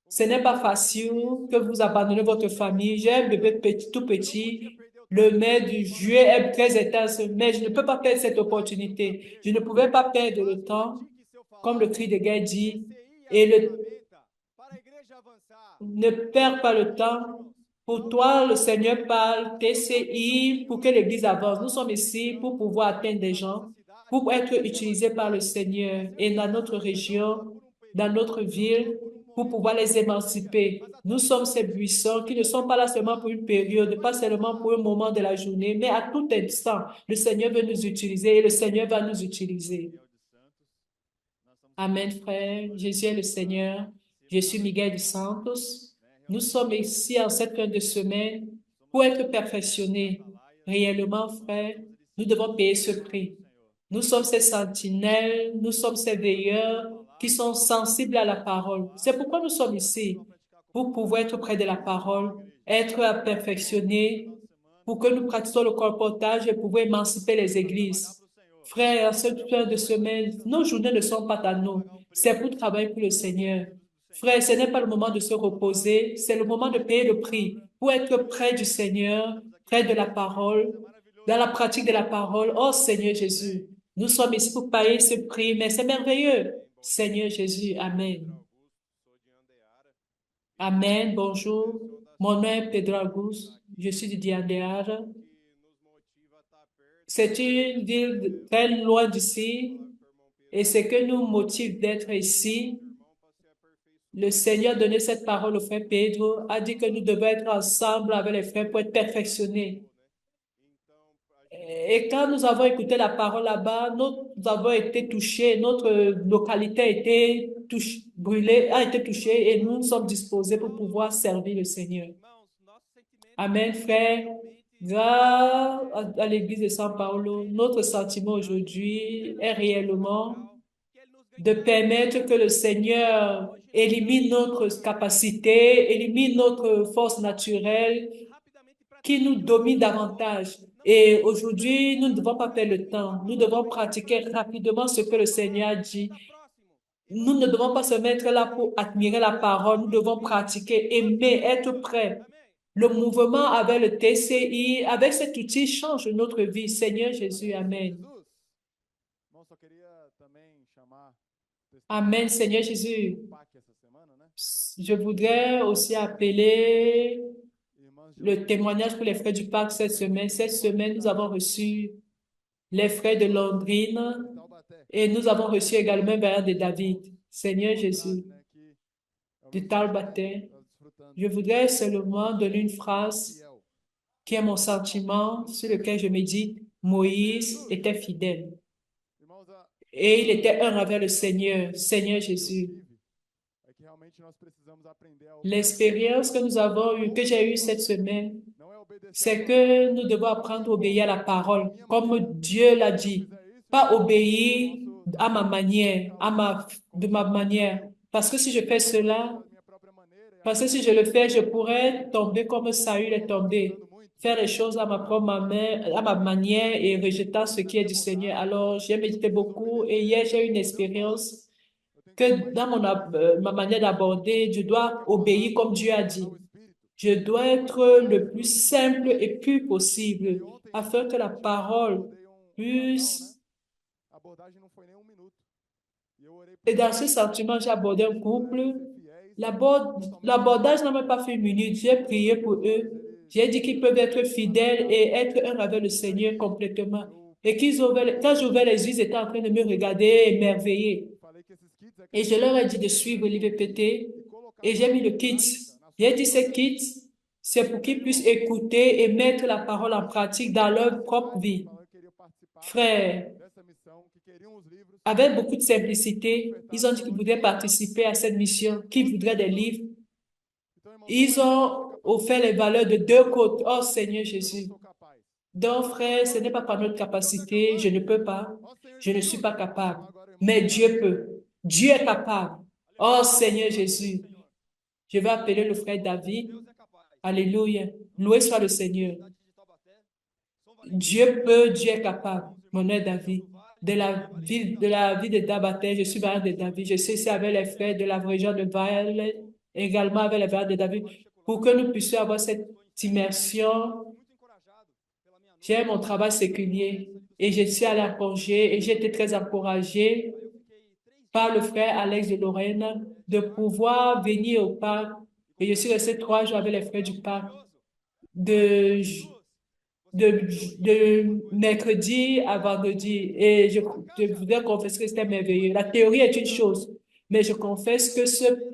Ce n'est pas facile que vous abandonnez votre famille. J'ai un bébé petit, tout petit. Le mai du juillet est très intense, mais je ne peux pas perdre cette opportunité. Je ne pouvais pas perdre le temps, comme le cri de guerre dit, et ne perds pas le temps. Pour toi, le Seigneur parle, TCI, pour que l'Église avance. Nous sommes ici pour pouvoir atteindre des gens, pour être utilisés par le Seigneur et dans notre région, dans notre ville, pour pouvoir les émanciper. Nous sommes ces buissons qui ne sont pas là seulement pour une période, pas seulement pour un moment de la journée, mais à tout instant. Le Seigneur veut nous utiliser et le Seigneur va nous utiliser. Amen, frère. Jésus est le Seigneur. Je suis Miguel dos Santos. Nous sommes ici en cette fin de semaine pour être perfectionnés. Réellement, frère, nous devons payer ce prix. Nous sommes ces sentinelles, nous sommes ces veilleurs qui sont sensibles à la parole. C'est pourquoi nous sommes ici, pour pouvoir être près de la parole, être perfectionnés, pour que nous pratiquions le colportage et pouvoir émanciper les églises. Frères, en cette fin de semaine, nos journées ne sont pas à nous. C'est pour travailler pour le Seigneur. Frère, ce n'est pas le moment de se reposer, c'est le moment de payer le prix pour être près du Seigneur, près de la parole, dans la pratique de la parole. Oh Seigneur Jésus, nous sommes ici pour payer ce prix, mais c'est merveilleux. Seigneur Jésus, Amen. Amen, bonjour. Mon nom est Pedro Augusto, je suis du Diandeara. C'est une ville très loin d'ici et ce que nous motive d'être ici. Le Seigneur a donné cette parole au frère Pedro, a dit que nous devons être ensemble avec les frères pour être perfectionnés. Et quand nous avons écouté la parole là-bas, nous avons été touchés, notre localité a été brûlée, a été touchée et nous sommes disposés pour pouvoir servir le Seigneur. Amen, frère. Grâce à l'église de São Paulo, notre sentiment aujourd'hui est réellement de permettre que le Seigneur élimine notre capacité, élimine notre force naturelle qui nous domine davantage. Et aujourd'hui, nous ne devons pas perdre le temps. Nous devons pratiquer rapidement ce que le Seigneur a dit. Nous ne devons pas se mettre là pour admirer la parole. Nous devons pratiquer, aimer, être prêts. Le mouvement avec le TCI, avec cet outil, change notre vie. Seigneur Jésus, Amen. Amen, Seigneur Jésus. Je voudrais aussi appeler le témoignage pour les frères du Parc cette semaine. Cette semaine, nous avons reçu les frères de Londrine et nous avons reçu également un verre de David. Seigneur Jésus, de Taubaté. Je voudrais seulement donner une phrase qui est mon sentiment sur lequel je médite. Moïse était fidèle. Et il était un avec le Seigneur, Seigneur Jésus. L'expérience que nous avons eue, que j'ai eue cette semaine, c'est que nous devons apprendre à obéir à la parole, comme Dieu l'a dit. Pas obéir à ma manière, de ma manière. Parce que si je fais cela, parce que si je le fais, je pourrais tomber comme Saül est tombé. Faire les choses à ma propre manière et rejeter ce qui est du Seigneur. Alors, j'ai médité beaucoup et hier, j'ai eu une expérience que dans ma manière d'aborder, je dois obéir comme Dieu a dit. Je dois être le plus simple et plus possible afin que la parole puisse... Et dans ce sentiment, j'ai abordé un couple. L'abordage n'a même pas fait une minute. J'ai prié pour eux. J'ai dit qu'ils peuvent être fidèles et être un avec le Seigneur complètement. Et quand j'ouvrais les yeux, ils étaient en train de me regarder émerveillés. Et je leur ai dit de suivre l'IVPT et j'ai mis le kit. J'ai dit ce kit, c'est pour qu'ils puissent écouter et mettre la parole en pratique dans leur propre vie. Frère, avec beaucoup de simplicité, ils ont dit qu'ils voudraient participer à cette mission, qu'ils voudraient des livres. Ils ont offert les valeurs de 2 côtes. Oh Seigneur Jésus. Donc, frère, ce n'est pas par notre capacité, je ne peux pas, je ne suis pas capable, mais Dieu peut. Dieu est capable. Oh Seigneur Jésus. Je vais appeler le frère David. Alléluia. Loué soit le Seigneur. Dieu est capable. Mon nom est David. De la vie de Dabaté, je suis variante de David. Je suis ici avec les frères de la région de Valle, également avec les variantes de David, pour que nous puissions avoir cette immersion. J'ai mon travail séculier et je suis allé à congé et j'ai été très encouragée par le frère Alex de Lorraine de pouvoir venir au parc. Et je suis restée 3 jours avec les frères du parc de, de mercredi à vendredi. Et je voudrais confesser que c'était merveilleux. La théorie est une chose, mais je confesse que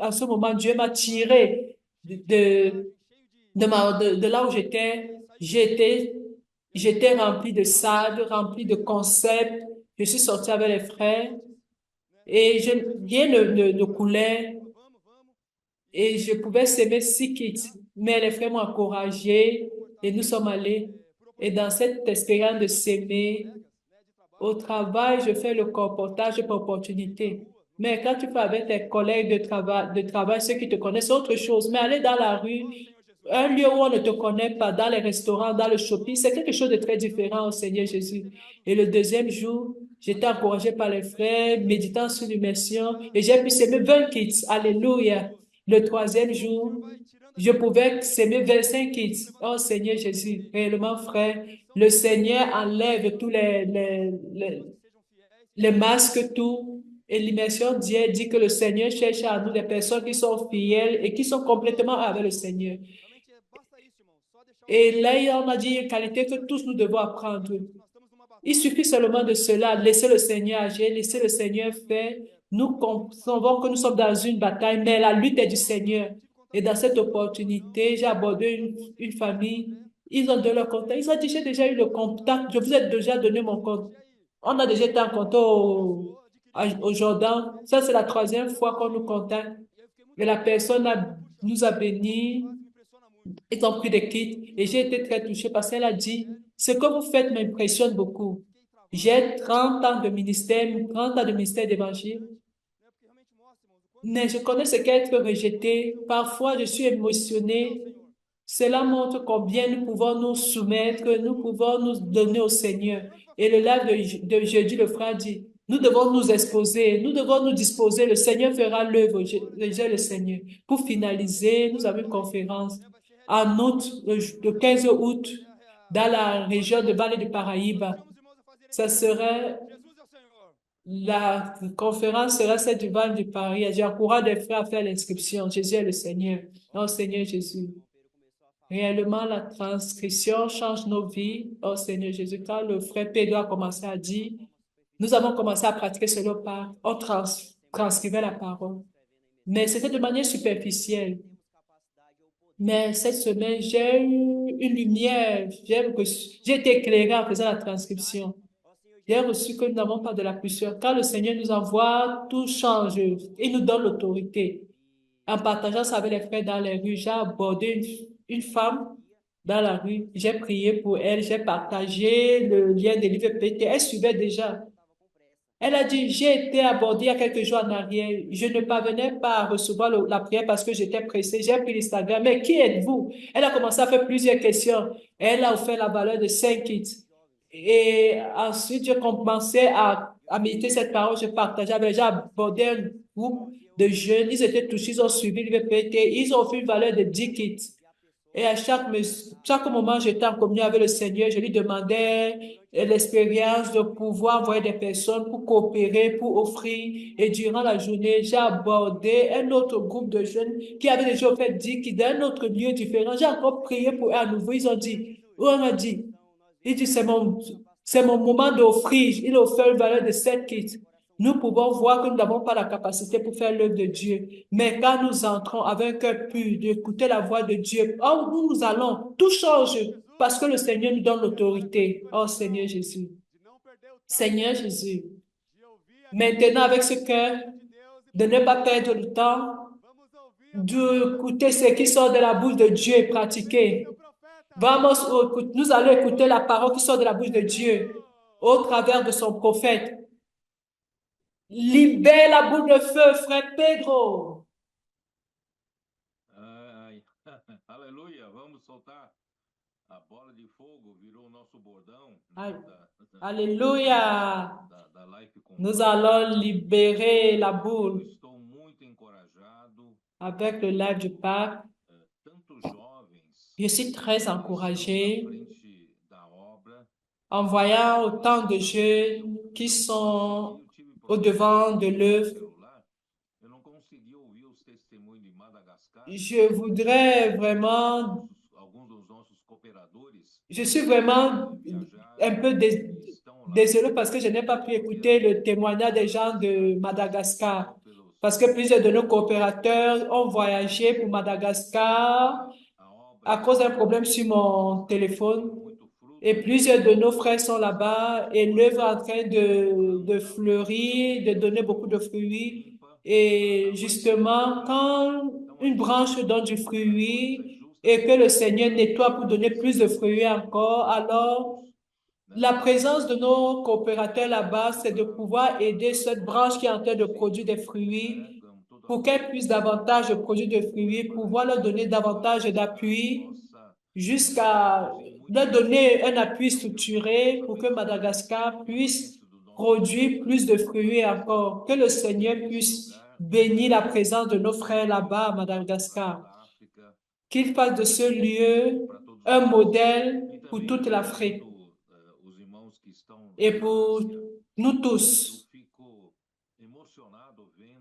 en ce moment, Dieu m'a tiré de là où j'étais rempli de sable, rempli de concepts. Je suis sortie avec les frères et rien ne coulait et je pouvais s'aimer si quitte. Mais les frères m'ont encouragé et nous sommes allés. Et dans cette expérience de s'aimer, au travail, je fais le comportage par opportunité. Mais quand tu fais avec tes collègues de travail, ceux qui te connaissent, c'est autre chose. Mais aller dans la rue, un lieu où on ne te connaît pas, dans les restaurants, dans le shopping, c'est quelque chose de très différent au Seigneur Jésus. Et le deuxième jour, j'étais encouragée par les frères, méditant sur l'immersion, et j'ai pu s'aimer 20 kids. Alléluia. Le troisième jour, je pouvais s'aimer 25 kids. Oh Seigneur Jésus, réellement frère, le Seigneur enlève tous les masques, tout. Et l'immersion dit que le Seigneur cherche à nous des personnes qui sont fidèles et qui sont complètement avec le Seigneur. Et là, on a dit une qualité que tous nous devons apprendre. Il suffit seulement de cela, laisser le Seigneur agir, laisser le Seigneur faire. Nous savons que nous sommes dans une bataille, mais la lutte est du Seigneur. Et dans cette opportunité, j'ai abordé une famille. Ils ont donné leur contact. Ils ont dit, j'ai déjà eu le contact. Je vous ai déjà donné mon compte. On a déjà été en contact au Jordan. Ça, c'est la 3e fois qu'on nous contacte. Et la personne nous a bénis. Ils ont pris des kits. Et j'ai été très touchée parce qu'elle a dit, ce que vous faites m'impressionne beaucoup. J'ai 30 ans de ministère, 30 ans de ministère d'évangile. Mais je connais ce qu'est être rejeté. Parfois, je suis émotionnée. Cela montre combien nous pouvons nous soumettre, nous pouvons nous donner au Seigneur. Et le live de jeudi, le frère dit, nous devons nous exposer, nous devons nous disposer. Le Seigneur fera l'œuvre. J'ai le Seigneur. Pour finaliser, nous avons une conférence en août, le 15 août, dans la région de Vallée du Paraíba. Ça serait la conférence sera celle du Val du Paris. J'encourage les frères à faire l'inscription. Jésus est le Seigneur. Oh Seigneur Jésus. Réellement, la transcription change nos vies. Oh Seigneur Jésus, quand le frère Pedro a commencé à dire, nous avons commencé à pratiquer cela par, on transcrivait la parole. Mais c'était de manière superficielle. Mais cette semaine, j'ai eu une lumière. J'ai été éclairé en faisant la transcription. J'ai reçu que nous n'avons pas de la puissance. Quand le Seigneur nous envoie, tout change. Il nous donne l'autorité. En partageant ça avec les frères dans les rues, j'ai abordé une femme dans la rue. J'ai prié pour elle. J'ai partagé le lien des livres PT. Elle suivait déjà. Elle a dit, j'ai été abordée il y a quelques jours en arrière. Je ne parvenais pas à recevoir la prière parce que j'étais pressée. J'ai pris l'Instagram. Mais qui êtes-vous? Elle a commencé à faire plusieurs questions. Elle a offert la valeur de 5 kits. Et ensuite, je commençais à méditer cette parole. Je partageais avec, j'ai abordé un groupe de jeunes. Ils étaient touchés, ils ont suivi l'IVPT. Ils ont fait une valeur de 10 kits. Et à chaque moment, j'étais en communion avec le Seigneur. Je lui demandais l'expérience de pouvoir envoyer des personnes pour coopérer, pour offrir. Et durant la journée, j'ai abordé un autre groupe de jeunes qui avaient déjà fait 10 kits d'un autre lieu différent. J'ai encore prié pour eux à nouveau. Ils ont dit, on m'a dit, il dit, c'est mon moment d'offrir. Il a offert une valeur de 7 kits. Nous pouvons voir que nous n'avons pas la capacité pour faire l'œuvre de Dieu. Mais quand nous entrons avec un cœur pur, d'écouter la voix de Dieu, oh, où nous allons, tout change parce que le Seigneur nous donne l'autorité. Oh Seigneur Jésus. Seigneur Jésus. Maintenant, avec ce cœur, de ne pas perdre le temps, d'écouter ce qui sort de la bouche de Dieu et pratiquer. Nous allons écouter la parole qui sort de la bouche de Dieu au travers de son prophète. Libère la boule de feu, frère Pedro. Aleluia, vamos soltar Alléluia. Nous allons libérer la boule avec le live du pape. Je suis très encouragé en voyant autant de jeunes qui sont au devant de l'œuvre. Je voudrais vraiment, je suis vraiment un peu désolé parce que je n'ai pas pu écouter le témoignage des gens de Madagascar. Parce que plusieurs de nos coopérateurs ont voyagé pour Madagascar à cause d'un problème sur mon téléphone. Et plusieurs de nos frères sont là-bas et l'œuvre est en train de fleurir, de donner beaucoup de fruits. Et justement, quand une branche donne du fruit et que le Seigneur nettoie pour donner plus de fruits encore, alors la présence de nos coopérateurs là-bas, c'est de pouvoir aider cette branche qui est en train de produire des fruits pour qu'elle puisse davantage produire de fruits, pouvoir leur donner davantage d'appui jusqu'à leur donner un appui structuré pour que Madagascar puisse produire plus de fruits encore, que le Seigneur puisse bénir la présence de nos frères là-bas à Madagascar, qu'il fasse de ce lieu un modèle pour toute l'Afrique et pour nous tous.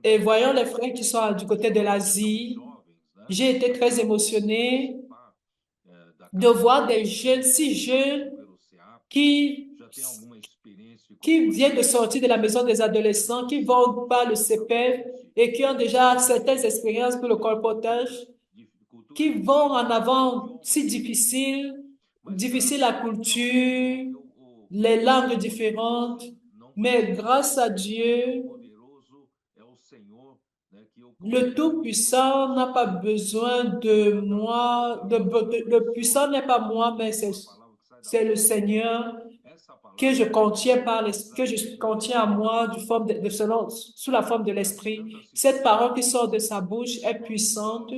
Et voyons les frères qui sont du côté de l'Asie. J'ai été très émotionné de voir des jeunes, si jeunes, qui viennent de sortir de la maison des adolescents, qui vont par le CPF et qui ont déjà certaines expériences pour le colportage, qui vont en avant si difficile la culture, les langues différentes, mais grâce à Dieu, le Tout-Puissant n'a pas besoin de moi, le puissant n'est pas moi, mais c'est le Seigneur que je contiens que je contiens à moi sous la forme de l'Esprit. Cette parole qui sort de sa bouche est puissante.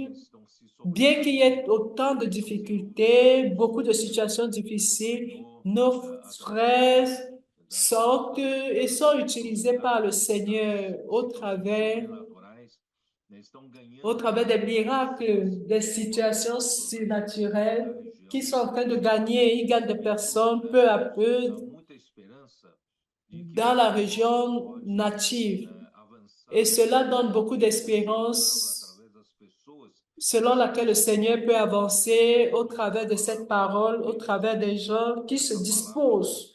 Bien qu'il y ait autant de difficultés, beaucoup de situations difficiles, nos frères sortent et sont utilisés par le Seigneur au travers des miracles, des situations surnaturelles qui sont en train de gagner. Ils gagnent des personnes peu à peu dans la région native. Et cela donne beaucoup d'espérance selon laquelle le Seigneur peut avancer au travers de cette parole, au travers des gens qui se disposent,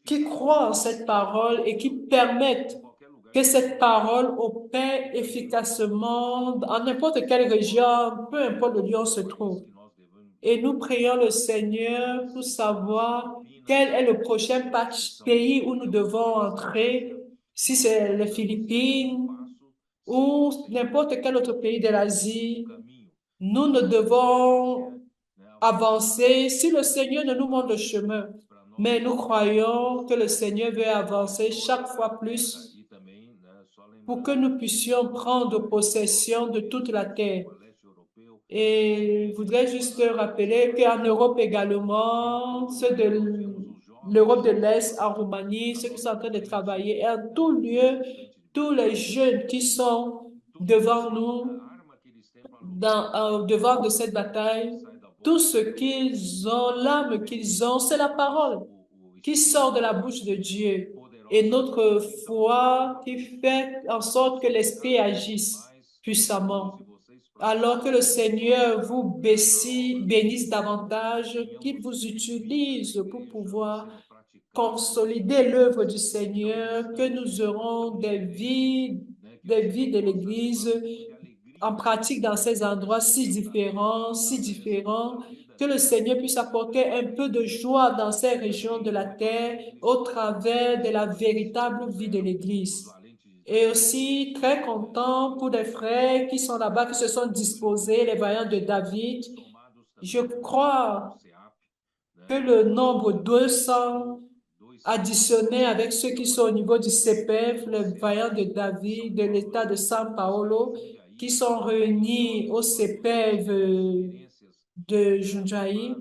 qui croient en cette parole et qui permettent que cette parole opère efficacement en n'importe quelle région, peu importe le lieu où on se trouve. Et nous prions le Seigneur pour savoir quel est le prochain pays où nous devons entrer, si c'est les Philippines ou n'importe quel autre pays de l'Asie. Nous ne devons avancer si le Seigneur ne nous montre le chemin. Mais nous croyons que le Seigneur veut avancer chaque fois plus pour que nous puissions prendre possession de toute la terre. Et je voudrais juste rappeler qu'en Europe également, ceux de l'Europe de l'Est, en Roumanie, ceux qui sont en train de travailler, et en tout lieu, tous les jeunes qui sont devant nous, devant de cette bataille, tout ce qu'ils ont, l'âme qu'ils ont, c'est la parole qui sort de la bouche de Dieu. Et notre foi qui fait en sorte que l'Esprit agisse puissamment. Alors que le Seigneur vous bénisse davantage, qu'il vous utilise pour pouvoir consolider l'œuvre du Seigneur, que nous aurons des vies de l'Église en pratique dans ces endroits si différents, que le Seigneur puisse apporter un peu de joie dans ces régions de la terre au travers de la véritable vie de l'Église. Et aussi très content pour les frères qui sont là-bas, qui se sont disposés, les vaillants de David. Je crois que le nombre 200 additionné avec ceux qui sont au niveau du CPF, les vaillants de David, de l'État de São Paulo, qui sont réunis au CPF de Jundiaí,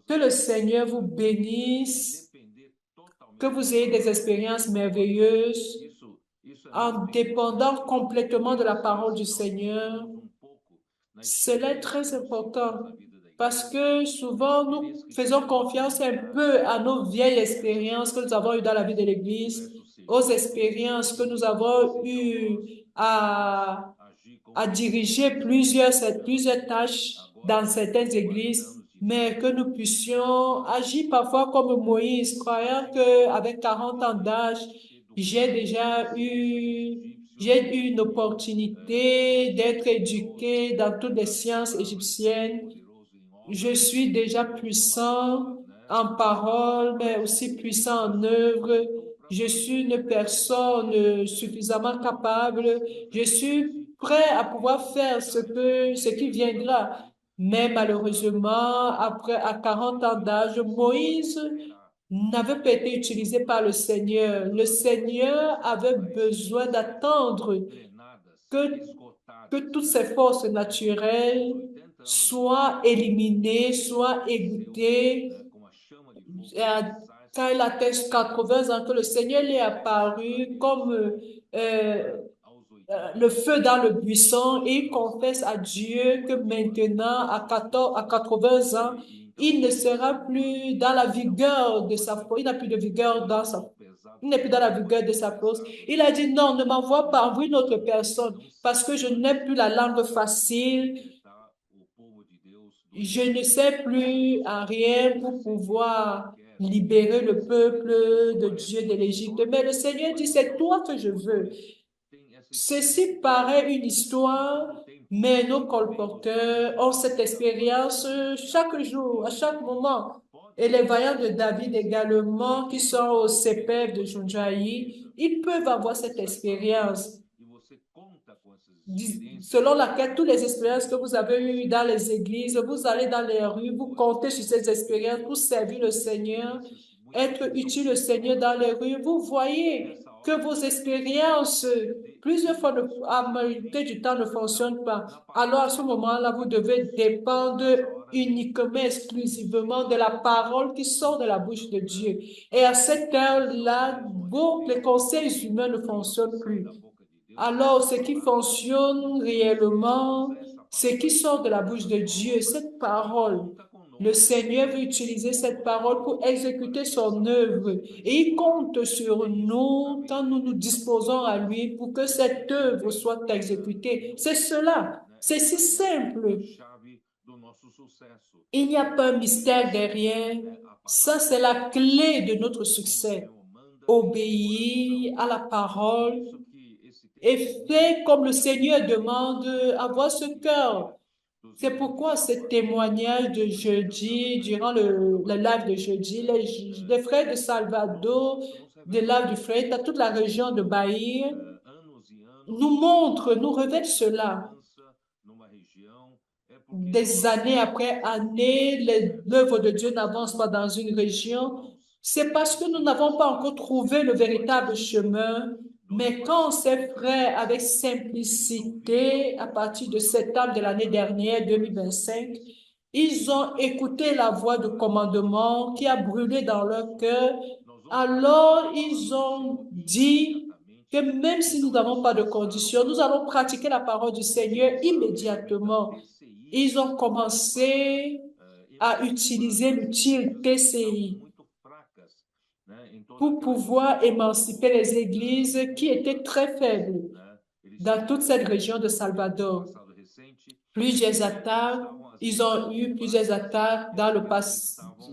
Que le Seigneur vous bénisse, que vous ayez des expériences merveilleuses en dépendant complètement de la parole du Seigneur. Cela est très important parce que souvent nous faisons confiance un peu à nos vieilles expériences que nous avons eues dans la vie de l'Église, aux expériences que nous avons eues à diriger plusieurs tâches dans certaines églises, mais que nous puissions agir parfois comme Moïse, croyant qu'avec 40 ans d'âge, j'ai eu une opportunité d'être éduqué dans toutes les sciences égyptiennes. Je suis déjà puissant en parole, mais aussi puissant en œuvre. Je suis une personne suffisamment capable. Je suis prêt à pouvoir faire ce qui viendra. Mais malheureusement, à 40 ans d'âge, Moïse n'avait pas été utilisé par le Seigneur. Le Seigneur avait besoin d'attendre que toutes ces forces naturelles soient éliminées, soient égouttées. Quand il atteint 80 ans, que le Seigneur lui est apparu comme le feu dans le buisson et il confesse à Dieu que maintenant, à 80 ans, il ne sera plus dans la vigueur de sa force. Il n'a plus de vigueur il n'est plus dans la vigueur de sa force. Il a dit non, ne m'envoie pas envoie une autre personne parce que je n'ai plus la langue facile. Je ne sais plus en rien pour pouvoir libérer le peuple de Dieu de l'Égypte. Mais le Seigneur dit, c'est toi que je veux. Ceci paraît une histoire, mais nos colporteurs ont cette expérience chaque jour, à chaque moment. Et les vaillants de David également, qui sont au CPF de Jundiaí, ils peuvent avoir cette expérience. Selon laquelle toutes les expériences que vous avez eues dans les églises, vous allez dans les rues, vous comptez sur ces expériences pour servir le Seigneur, être utile au Seigneur dans les rues. Vous voyez que vos expériences, plusieurs fois, à majorité du temps, ne fonctionnent pas. Alors, à ce moment-là, vous devez dépendre uniquement, exclusivement de la parole qui sort de la bouche de Dieu. Et à cette heure-là, les conseils humains ne fonctionnent plus. Alors, ce qui fonctionne réellement, ce qui sort de la bouche de Dieu, cette parole. Le Seigneur veut utiliser cette parole pour exécuter son œuvre. Et il compte sur nous quand nous nous disposons à lui pour que cette œuvre soit exécutée. C'est cela. C'est si simple. Il n'y a pas un mystère derrière. Ça, c'est la clé de notre succès. Obéir à la parole et fait comme le Seigneur demande, avoir ce cœur. C'est pourquoi ce témoignage de jeudi, durant le live de jeudi, les frères de Salvador, de live du frère, à toute la région de Bahia, nous montrent, nous révèlent cela. Des années après années, l'œuvre de Dieu n'avance pas dans une région. C'est parce que nous n'avons pas encore trouvé le véritable chemin. Mais quand ces frères, avec simplicité, à partir de septembre de l'année dernière, 2025, ils ont écouté la voix de commandement qui a brûlé dans leur cœur, alors ils ont dit que même si nous n'avons pas de conditions, nous allons pratiquer la parole du Seigneur immédiatement. Ils ont commencé à utiliser l'outil TCI pour pouvoir émanciper les églises qui étaient très faibles dans toute cette région de Salvador. Plusieurs attaques, ils ont eu plusieurs attaques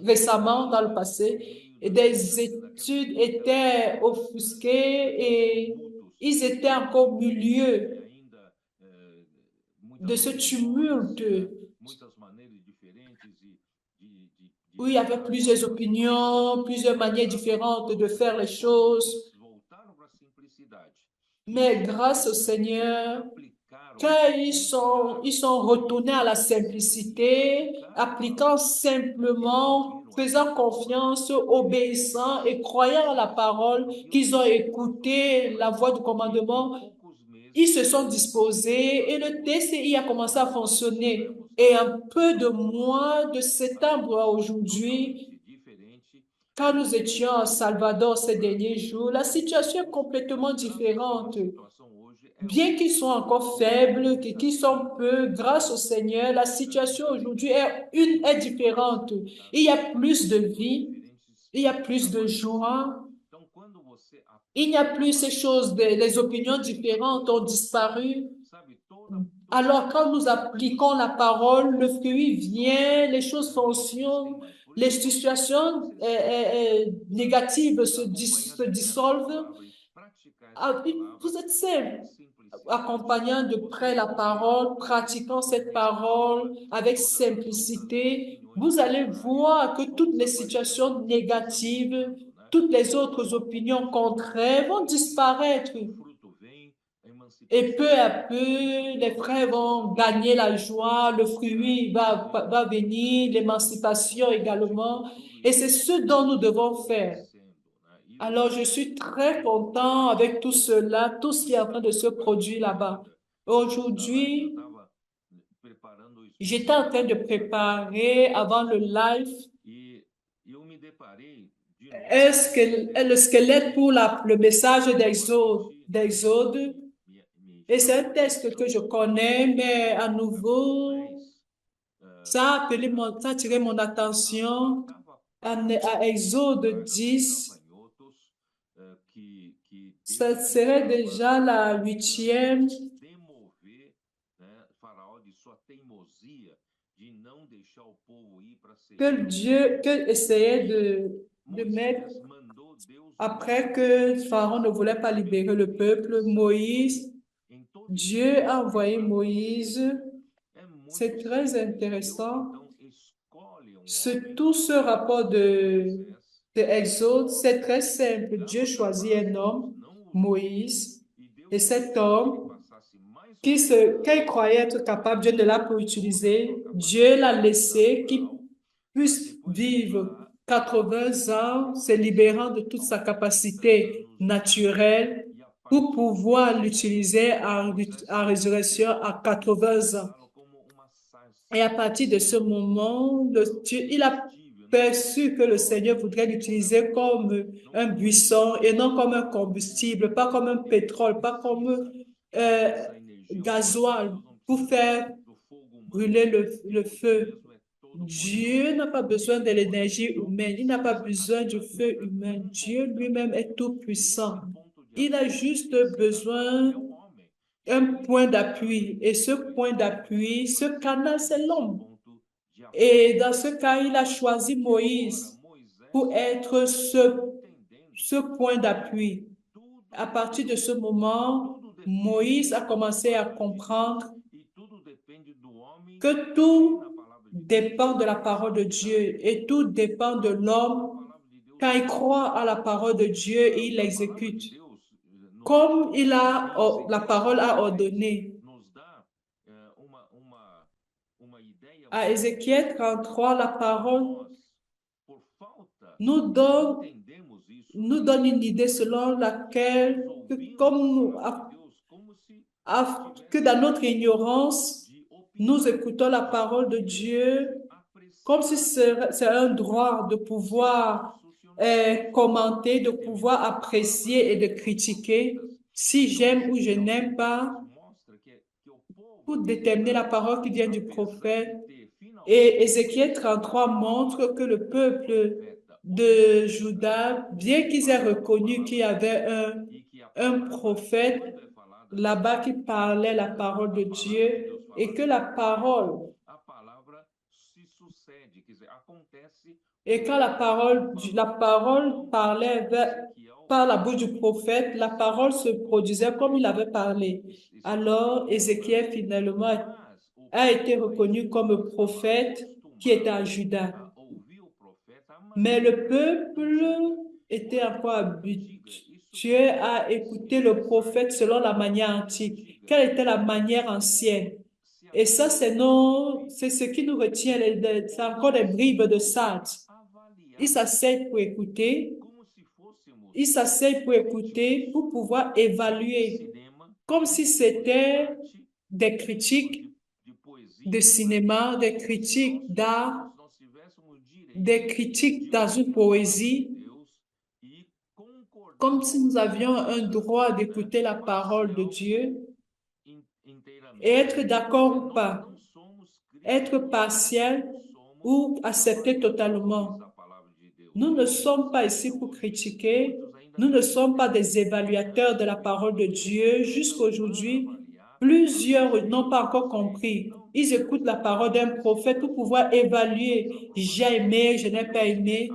récemment dans le passé, et des études étaient offusquées et ils étaient encore au milieu de ce tumulte où il y avait plusieurs opinions, plusieurs manières différentes de faire les choses. Mais grâce au Seigneur, quand ils sont retournés à la simplicité, appliquant simplement, faisant confiance, obéissant et croyant à la parole, qu'ils ont écouté la voix du commandement, ils se sont disposés et le TCI a commencé à fonctionner. Et un peu de mois de septembre à aujourd'hui, quand nous étions à Salvador ces derniers jours, la situation est complètement différente. Bien qu'ils soient encore faibles, qu'ils sont peu, grâce au Seigneur, la situation aujourd'hui est différente. Il y a plus de vie, il y a plus de joie. Il n'y a plus ces choses, les opinions différentes ont disparu. Alors, quand nous appliquons la parole, le fruit vient, les choses fonctionnent, les situations négatives se dissolvent. Vous êtes simple, accompagnant de près la parole, pratiquant cette parole avec simplicité. Vous allez voir que toutes les situations négatives, toutes les autres opinions contraires vont disparaître. Et peu à peu, les frères vont gagner la joie, le fruit va venir, l'émancipation également. Et c'est ce dont nous devons faire. Alors, je suis très content avec tout cela, tout ce qui est en train de se produire là-bas. Aujourd'hui, j'étais en train de préparer avant le live le squelette pour le message d'Exode. Et c'est un texte que je connais, mais à nouveau, ça a attiré mon attention à Exode 10. Ça serait déjà la 8e. Que essayait de mettre après que Pharaon ne voulait pas libérer le peuple, Dieu a envoyé Moïse. C'est très intéressant. Tout ce rapport de Exode, c'est très simple. Dieu choisit un homme, Moïse, et cet homme, qu'il croyait être capable, Dieu ne l'a pas utilisé. Dieu l'a laissé qu'il puisse vivre 80 ans, se libérant de toute sa capacité naturelle pour pouvoir l'utiliser en résurrection à 80 ans. Et à partir de ce moment, il a perçu que le Seigneur voudrait l'utiliser comme un buisson et non comme un combustible, pas comme un pétrole, pas comme gasoil pour faire brûler le feu. Dieu n'a pas besoin de l'énergie humaine, il n'a pas besoin du feu humain. Dieu lui-même est tout puissant. Il a juste besoin d'un point d'appui. Et ce point d'appui, ce canal, c'est l'homme. Et dans ce cas, il a choisi Moïse pour être ce point d'appui. À partir de ce moment, Moïse a commencé à comprendre que tout dépend de la parole de Dieu et tout dépend de l'homme quand il croit à la parole de Dieu et il l'exécute. Comme la parole a ordonné. À Ézéchiel 33, la parole nous donne une idée selon laquelle, que dans notre ignorance, nous écoutons la parole de Dieu comme si c'est un droit de pouvoir commenter, de pouvoir apprécier et de critiquer si j'aime ou je n'aime pas, pour déterminer la parole qui vient du prophète. Et Ézéchiel 33 montre que le peuple de Juda, bien qu'ils aient reconnu qu'il y avait un prophète là-bas qui parlait la parole de Dieu et que la parole, et quand la parole parlait par la bouche du prophète, la parole se produisait comme il avait parlé. Alors, Ézéchiel finalement a été reconnu comme prophète qui était à Juda. Mais le peuple était encore habitué à écouter le prophète selon la manière antique. Quelle était la manière ancienne? Et ça, c'est ce qui nous retient, c'est encore des bribes de sable. Ils s'asseyent pour écouter. Ils s'asseyent pour écouter, pour pouvoir évaluer, comme si c'était des critiques de cinéma, des critiques d'art, des critiques dans une poésie, comme si nous avions un droit d'écouter la parole de Dieu et être d'accord ou pas, être partiel ou accepter totalement. Nous ne sommes pas ici pour critiquer, nous ne sommes pas des évaluateurs de la parole de Dieu. Jusqu'aujourd'hui, plusieurs n'ont pas encore compris. Ils écoutent la parole d'un prophète pour pouvoir évaluer. J'ai aimé, je n'ai pas aimé.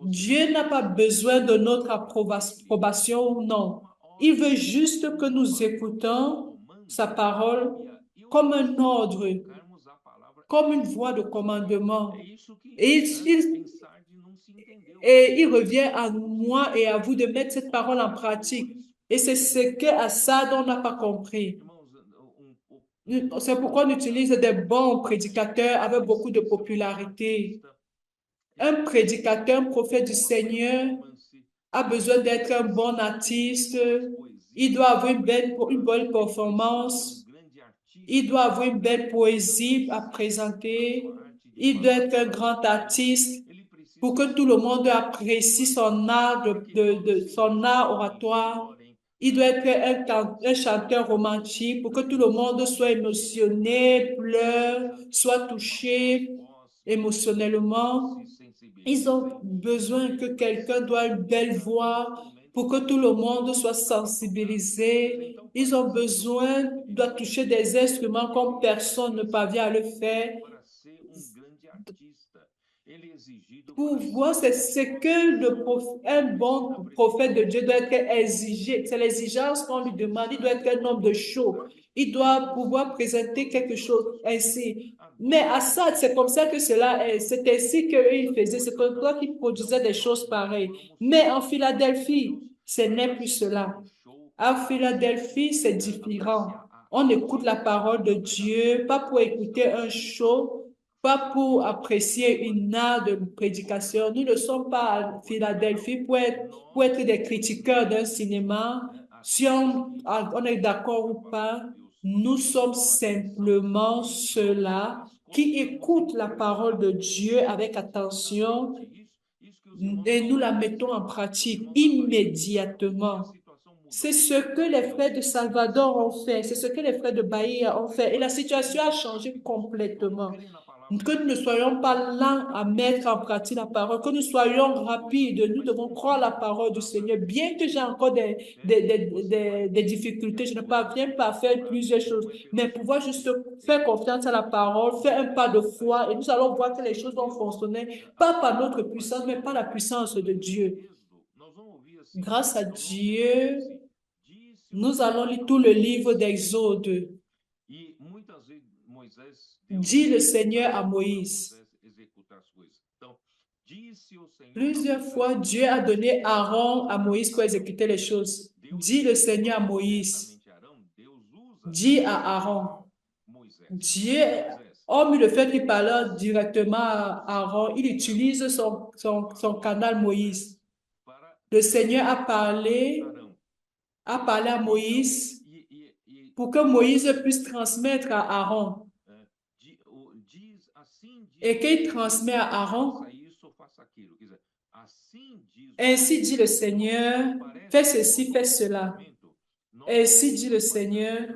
Dieu n'a pas besoin de notre approbation ou non. Il veut juste que nous écoutons sa parole comme un ordre, comme une voix de commandement. Et il revient à moi et à vous de mettre cette parole en pratique. Et c'est ce que Assad n'a pas compris. C'est pourquoi on utilise des bons prédicateurs avec beaucoup de popularité. Un prédicateur, un prophète du Seigneur a besoin d'être un bon artiste. Il doit avoir une bonne performance. Il doit avoir une belle poésie à présenter. Il doit être un grand artiste pour que tout le monde apprécie son art, son art oratoire. Il doit être un chanteur romantique pour que tout le monde soit émotionné, pleure, soit touché émotionnellement. Ils ont besoin que quelqu'un doit une belle voix pour que tout le monde soit sensibilisé. Ils ont besoin de toucher des instruments comme personne ne parvient à le faire. Pour voir, c'est ce que un bon prophète de Dieu doit être exigé. C'est l'exigence qu'on lui demande. Il doit être un homme de show. Il doit pouvoir présenter quelque chose ainsi. Mais Assad, c'est comme ça que cela est. C'est ainsi qu'il faisait. C'est comme ça qu'il produisait des choses pareilles. Mais en Philadelphie, ce n'est plus cela. À Philadelphie, c'est différent. On écoute la parole de Dieu, pas pour écouter un show, pas pour apprécier une art de prédication. Nous ne sommes pas à Philadelphie pour être des critiqueurs d'un cinéma. Si on est d'accord ou pas, nous sommes simplement ceux-là qui écoutent la parole de Dieu avec attention et nous la mettons en pratique immédiatement. C'est ce que les frères de Salvador ont fait, c'est ce que les frères de Bahia ont fait et la situation a changé complètement. Que nous ne soyons pas lents à mettre en pratique la parole, que nous soyons rapides, nous devons croire la parole du Seigneur. Bien que j'ai encore des difficultés, je ne parviens pas à faire plusieurs choses, mais pouvoir juste faire confiance à la parole, faire un pas de foi et nous allons voir que les choses vont fonctionner, pas par notre puissance, mais par la puissance de Dieu. Grâce à Dieu, nous allons lire tout le livre d'Exode. Dit le Seigneur à Moïse. Plusieurs fois, Dieu a donné Aaron à Moïse pour exécuter les choses. Dit le Seigneur à Moïse. Dit à Aaron. Dieu, hormis le fait qu'il parle directement à Aaron, il utilise son canal Moïse. Le Seigneur a parlé à Moïse pour que Moïse puisse transmettre à Aaron. Et qu'il transmet à Aaron, ainsi dit le Seigneur, fais ceci, fais cela. Ainsi dit le Seigneur.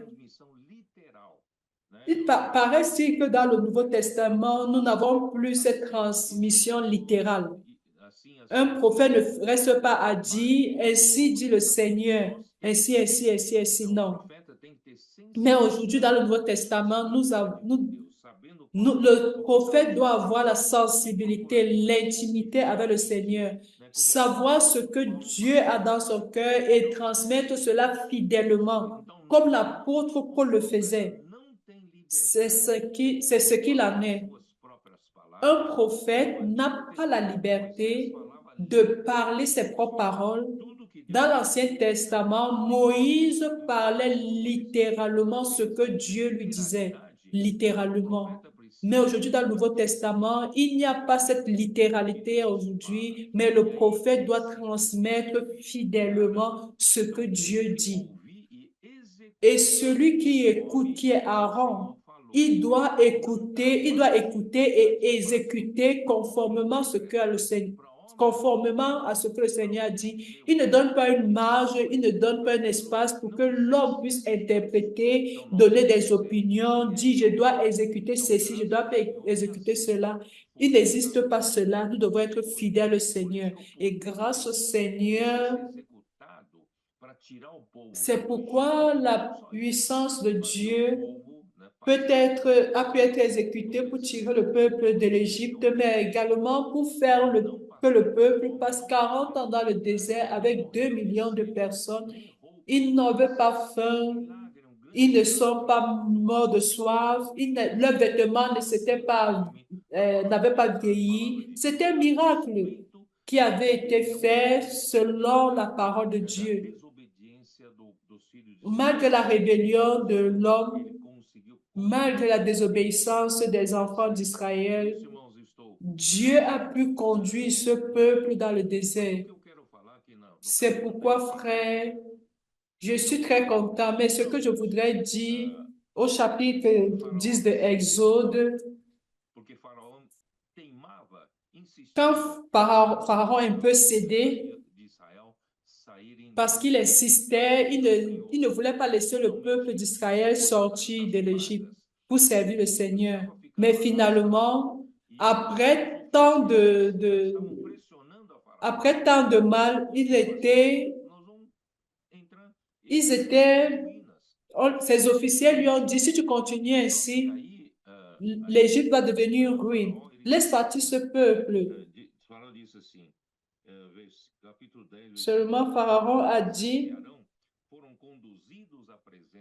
Il paraît que dans le Nouveau Testament, nous n'avons plus cette transmission littérale. Un prophète ne reste pas à dire, ainsi dit le Seigneur, ainsi, non. Mais aujourd'hui, dans le Nouveau Testament, le prophète doit avoir la sensibilité, l'intimité avec le Seigneur, savoir ce que Dieu a dans son cœur et transmettre cela fidèlement, comme l'apôtre Paul le faisait. C'est ce qu'il en est. Un prophète n'a pas la liberté de parler ses propres paroles. Dans l'Ancien Testament, Moïse parlait littéralement ce que Dieu lui disait, littéralement. Mais aujourd'hui, dans le Nouveau Testament, il n'y a pas cette littéralité aujourd'hui, mais le prophète doit transmettre fidèlement ce que Dieu dit. Et celui qui écoute, qui est Aaron, il doit écouter et exécuter conformément à ce que le Seigneur, conformément à ce que le Seigneur dit. Il ne donne pas une marge, il ne donne pas un espace pour que l'homme puisse interpréter, donner des opinions, dire je dois exécuter ceci, je dois pas exécuter cela. Il n'existe pas cela. Nous devons être fidèles au Seigneur. Et grâce au Seigneur, c'est pourquoi la puissance de Dieu a pu être exécutée pour tirer le peuple de l'Égypte, mais également pour faire que le peuple passe 40 ans dans le désert avec 2 millions de personnes. Ils n'avaient pas faim, ils ne sont pas morts de soif, leurs vêtements n'avaient pas vieilli. C'était un miracle qui avait été fait selon la parole de Dieu. Malgré la rébellion de l'homme, malgré la désobéissance des enfants d'Israël, Dieu a pu conduire ce peuple dans le désert. C'est pourquoi, frère, je suis très content, mais ce que je voudrais dire au chapitre 10 de Exode, quand Pharaon a un peu cédé, parce qu'il insistait, il ne voulait pas laisser le peuple d'Israël sortir de l'Égypte pour servir le Seigneur. Mais finalement, après tant de mal, ses officiels lui ont dit, si tu continues ainsi, l'Égypte va devenir une ruine. Laisse partir ce peuple. Seulement Pharaon a dit,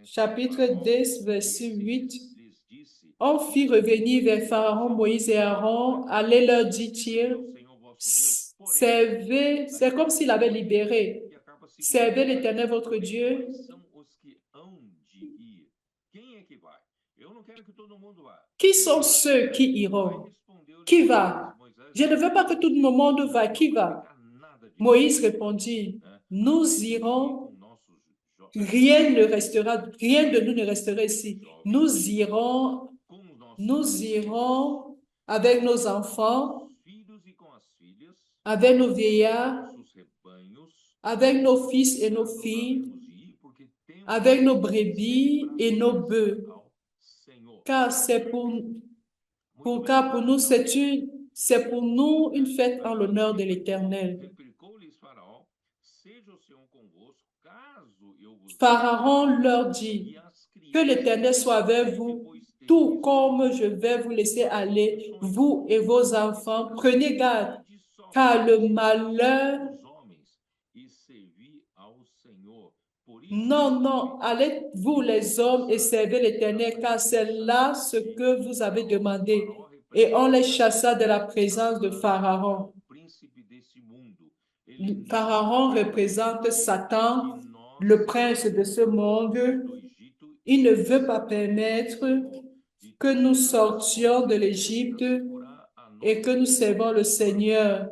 chapitre 10, verset 8, on fit revenir vers Pharaon, Moïse et Aaron, allez leur dit-il, servez, c'est comme s'il avait libéré, servez l'Éternel votre Dieu. Qui sont ceux qui iront? Qui va? Je ne veux pas que tout le monde va. Qui va? Moïse répondit, nous irons, rien de nous ne restera ici. Nous irons avec nos enfants, avec nos vieillards, avec nos fils et nos filles, avec nos brebis et nos bœufs. Car pour nous, c'est pour nous une fête en l'honneur de l'Éternel. Pharaon leur dit, que l'Éternel soit avec vous, tout comme je vais vous laisser aller, vous et vos enfants. Prenez garde, car le malheur... Non, allez vous les hommes et servez l'Éternel, car c'est là ce que vous avez demandé. Et on les chassa de la présence de Pharaon. Pharaon représente Satan, le prince de ce monde. Il ne veut pas permettre que nous sortions de l'Égypte et que nous servons le Seigneur.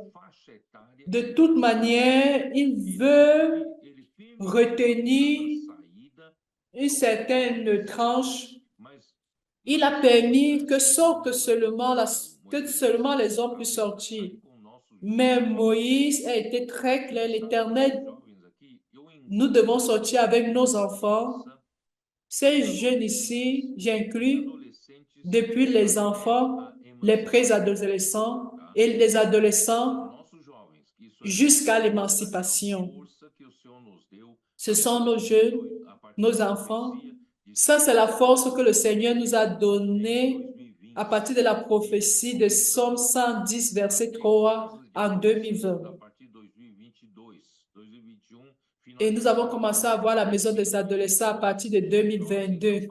De toute manière, il veut retenir une certaine tranche. Il a permis que seulement les hommes puissent sortir. Mais Moïse a été très clair, l'Éternel, nous devons sortir avec nos enfants. Ces jeunes ici, j'inclus depuis les enfants, les préadolescents et les adolescents jusqu'à l'émancipation. Ce sont nos jeunes, nos enfants. Ça, c'est la force que le Seigneur nous a donnée à partir de la prophétie de Somme 110, verset 3 en 2020. Et nous avons commencé à voir la maison des adolescents à partir de 2022,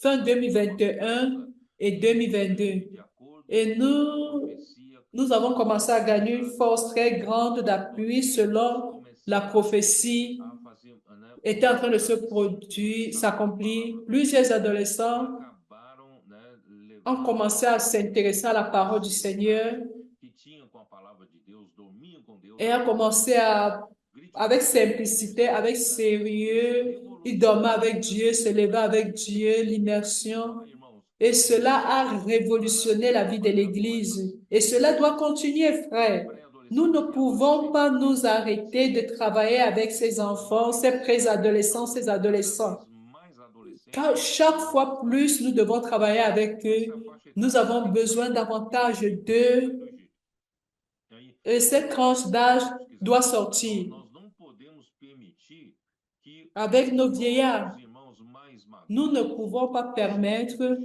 fin 2021 et 2022. Et nous avons commencé à gagner une force très grande d'appui selon la prophétie était en train de se produire, s'accomplir. Plusieurs adolescents ont commencé à s'intéresser à la parole du Seigneur et ont commencé avec simplicité, avec sérieux, ils dormaient avec Dieu, se levaient avec Dieu, l'immersion. Et cela a révolutionné la vie de l'Église. Et cela doit continuer, frère. Nous ne pouvons pas nous arrêter de travailler avec ces enfants, ces préadolescents, ces adolescents. Car chaque fois plus nous devons travailler avec eux, nous avons besoin davantage d'eux. Et cette tranche d'âge doit sortir. Avec nos vieillards, nous ne pouvons pas permettre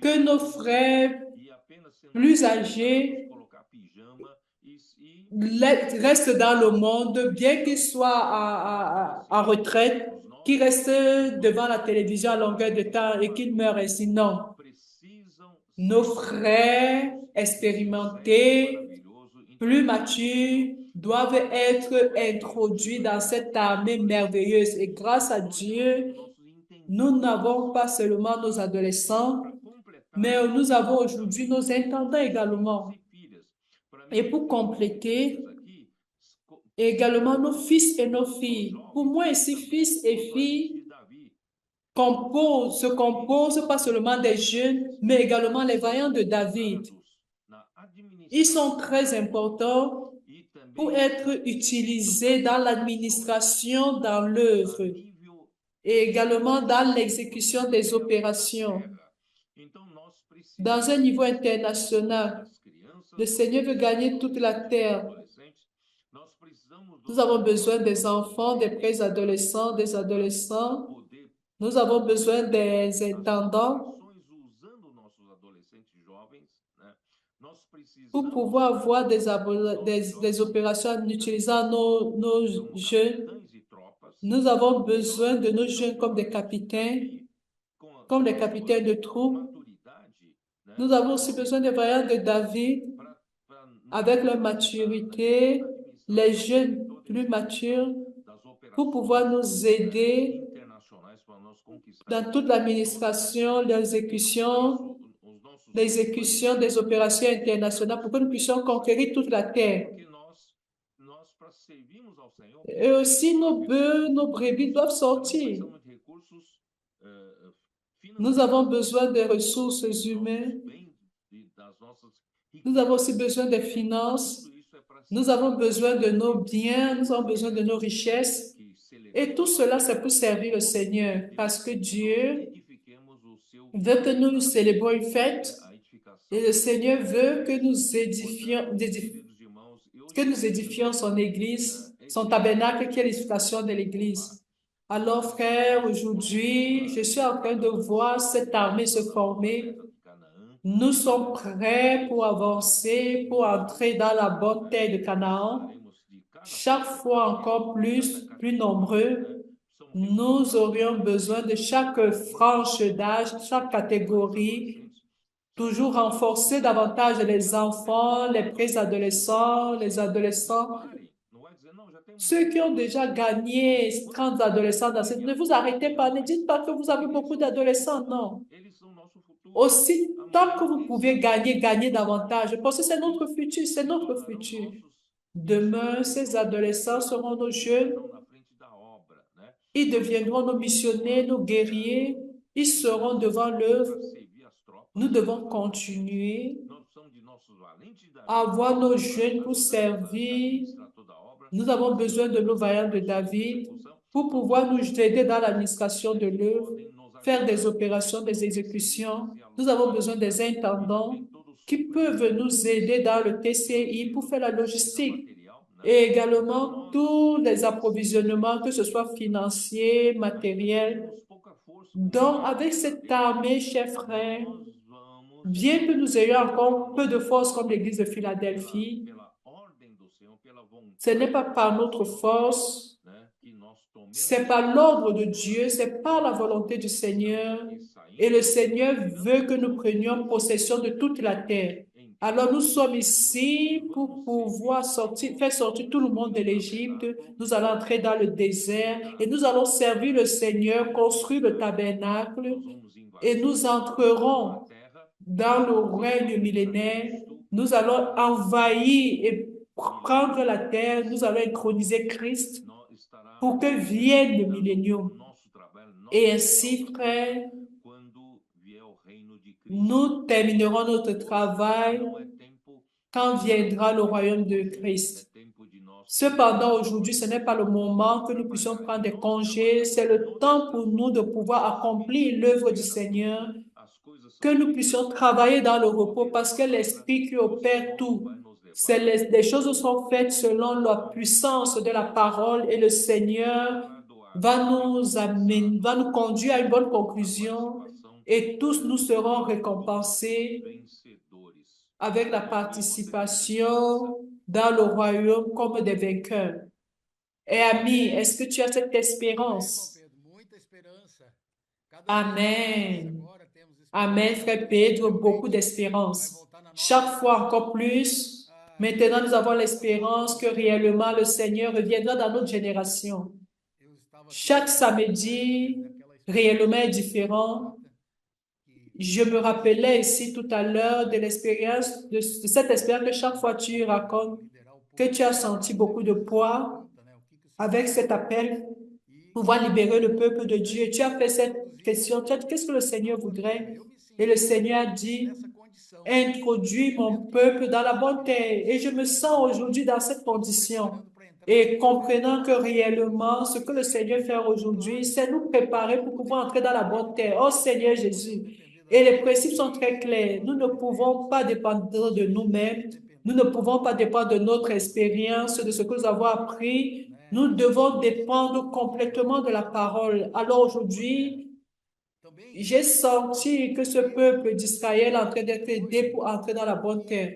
que nos frères plus âgés restent dans le monde, bien qu'ils soient en retraite, qu'ils restent devant la télévision à longueur de temps et qu'ils meurent ainsi. Non. Nos frères expérimentés, plus matures, doivent être introduits dans cette armée merveilleuse. Et grâce à Dieu, nous n'avons pas seulement nos adolescents, mais nous avons aujourd'hui nos intendants également. Et pour compléter, également nos fils et nos filles. Pour moi ici, fils et filles se composent pas seulement des jeunes, mais également les vaillants de David. Ils sont très importants pour être utilisés dans l'administration, dans l'œuvre et également dans l'exécution des opérations. Dans un niveau international, le Seigneur veut gagner toute la terre. Nous avons besoin des enfants, des préadolescents, des adolescents. Nous avons besoin des intendants pour pouvoir avoir des opérations en utilisant nos jeunes. Nous avons besoin de nos jeunes comme des capitaines de troupes. Nous avons aussi besoin des vaillants de David avec leur maturité, les jeunes plus matures, pour pouvoir nous aider dans toute l'administration, l'exécution des opérations internationales pour que nous puissions conquérir toute la terre. Et aussi nos bœufs, nos brebis doivent sortir. Nous avons besoin des ressources humaines. Nous avons aussi besoin des finances. Nous avons besoin de nos biens. Nous avons besoin de nos richesses. Et tout cela, c'est pour servir le Seigneur. Parce que Dieu veut que nous célébrions une fête. Et le Seigneur veut que nous édifions son église, son tabernacle qui est l'édification de l'église. Alors, frère, aujourd'hui, je suis en train de voir cette armée se former. Nous sommes prêts pour avancer, pour entrer dans la bonne terre de Canaan. Chaque fois encore plus nombreux. Nous aurions besoin de chaque frange d'âge, chaque catégorie, toujours renforcer davantage les enfants, les préadolescents, les adolescents. Ceux qui ont déjà gagné 30 adolescents dans cette... Ne vous arrêtez pas, ne dites pas que vous avez beaucoup d'adolescents, non. Aussi, tant que vous pouvez gagner davantage, parce que c'est notre futur, c'est notre futur. Demain, ces adolescents seront nos jeunes. Ils deviendront nos missionnaires, nos guerriers. Ils seront devant l'œuvre. Nous devons continuer à avoir nos jeunes pour servir. Nous avons besoin de nos vaillants de David pour pouvoir nous aider dans l'administration de l'œuvre, faire des opérations, des exécutions. Nous avons besoin des intendants qui peuvent nous aider dans le TCI pour faire la logistique et également tous les approvisionnements, que ce soit financiers, matériels. Donc, avec cette armée, chers frères, bien que nous ayons encore peu de force comme l'Église de Philadelphie, ce n'est pas par notre force, c'est par l'ordre de Dieu, c'est par la volonté du Seigneur. Et le Seigneur veut que nous prenions possession de toute la terre. Alors nous sommes ici pour pouvoir faire sortir tout le monde de l'Égypte. Nous allons entrer dans le désert et nous allons servir le Seigneur, construire le tabernacle et nous entrerons dans le règne millénaire. Nous allons envahir et prendre la terre. Nous allons introniser Christ pour que vienne le millénium. Et ainsi, frère, nous terminerons notre travail quand viendra le royaume de Christ. Cependant, aujourd'hui, ce n'est pas le moment que nous puissions prendre des congés, c'est le temps pour nous de pouvoir accomplir l'œuvre du Seigneur, que nous puissions travailler dans le repos parce que l'Esprit qui opère tout, les choses sont faites selon la puissance de la parole et le Seigneur va nous conduire à une bonne conclusion et tous nous serons récompensés avec la participation dans le royaume comme des vainqueurs. Et ami, est-ce que tu as cette espérance? Amen. Amen, frère Pedro, beaucoup d'espérance. Chaque fois encore plus, maintenant nous avons l'espérance que réellement le Seigneur reviendra dans notre génération. Chaque samedi, réellement est différent. Je me rappelais ici tout à l'heure de l'expérience, de cette expérience que chaque fois tu racontes, que tu as senti beaucoup de poids avec cet appel, pouvoir libérer le peuple de Dieu. Tu as fait cette question, tu as dit, qu'est-ce que le Seigneur voudrait? Et le Seigneur a dit, introduis mon peuple dans la bonne terre. Et je me sens aujourd'hui dans cette condition. Et comprenant que réellement, ce que le Seigneur fait aujourd'hui, c'est nous préparer pour pouvoir entrer dans la bonne terre. Oh Seigneur Jésus. Et les principes sont très clairs. Nous ne pouvons pas dépendre de nous-mêmes. Nous ne pouvons pas dépendre de notre expérience, de ce que nous avons appris. Nous devons dépendre complètement de la parole. Alors aujourd'hui, j'ai senti que ce peuple d'Israël est en train d'être aidé pour entrer dans la bonne terre.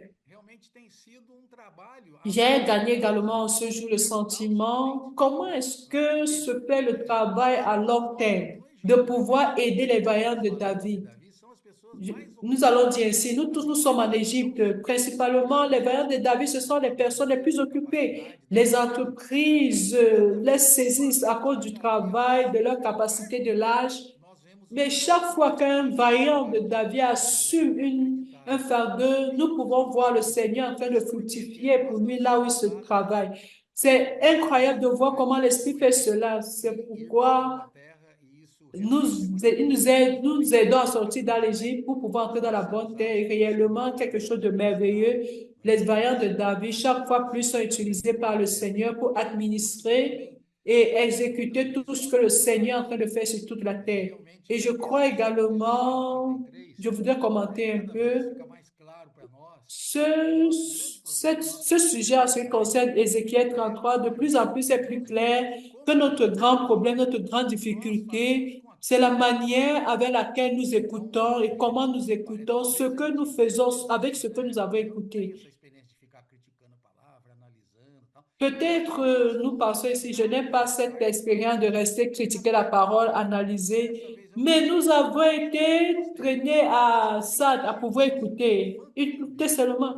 J'ai gagné également ce jour le sentiment, comment est-ce que se fait le travail à long terme de pouvoir aider les vaillants de David. Nous allons dire ainsi, nous tous nous sommes en Égypte, principalement les vaillants de David, ce sont les personnes les plus occupées. Les entreprises les saisissent à cause du travail, de leur capacité de l'âge. Mais chaque fois qu'un vaillant de David assume un fardeau, nous pouvons voir le Seigneur en train de fructifier pour lui là où il se travaille. C'est incroyable de voir comment l'Esprit fait cela. C'est pourquoi nous aidons à sortir dans l'Égypte pour pouvoir entrer dans la bonne terre et réellement quelque chose de merveilleux. Les vaillants de David, chaque fois plus, sont utilisés par le Seigneur pour administrer et exécuter tout ce que le Seigneur est en train de faire sur toute la terre. Et je crois également, je voudrais commenter un peu ce sujet en ce qui concerne Ézéchiel 33, de plus en plus c'est plus clair que notre grand problème, notre grande difficulté, c'est la manière avec laquelle nous écoutons et comment nous écoutons, ce que nous faisons avec ce que nous avons écouté. Peut-être nous pensons ici, je n'ai pas cette expérience de rester critiquer la parole, analyser, mais nous avons été traînés à ça, à pouvoir écouter seulement.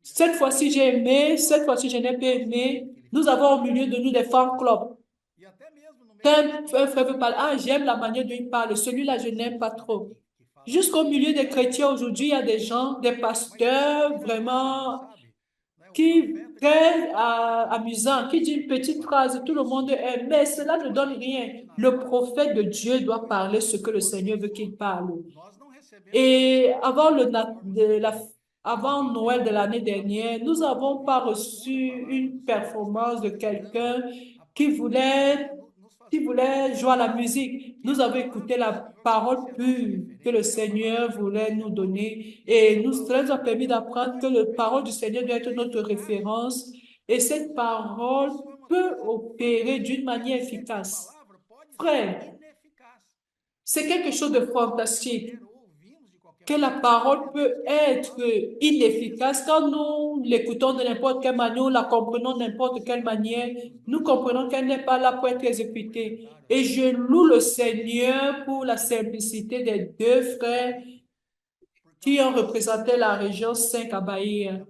Cette fois-ci, j'ai aimé, cette fois-ci, je n'ai pas aimé. Nous avons au milieu de nous des fan clubs. Quand un frère veut parler, ah, j'aime la manière dont il parle, celui-là, je n'aime pas trop. Jusqu'au milieu des chrétiens aujourd'hui, il y a des gens, des pasteurs, vraiment, qui très amusant, qui dit une petite phrase, tout le monde aime, mais cela ne donne rien. Le prophète de Dieu doit parler ce que le Seigneur veut qu'il parle. Et avant Noël de l'année dernière, nous n'avons pas reçu une performance de quelqu'un qui voulait jouer à la musique. Nous avons écouté la parole pure que le Seigneur voulait nous donner et cela nous a permis d'apprendre que la parole du Seigneur doit être notre référence et cette parole peut opérer d'une manière efficace. Frère, c'est quelque chose de fantastique que la parole peut être inefficace quand nous l'écoutons de n'importe quelle manière, nous la comprenons de n'importe quelle manière, nous comprenons qu'elle n'est pas là pour être exécutée. Et je loue le Seigneur pour la simplicité des deux frères qui ont représenté la région 5 à Bahia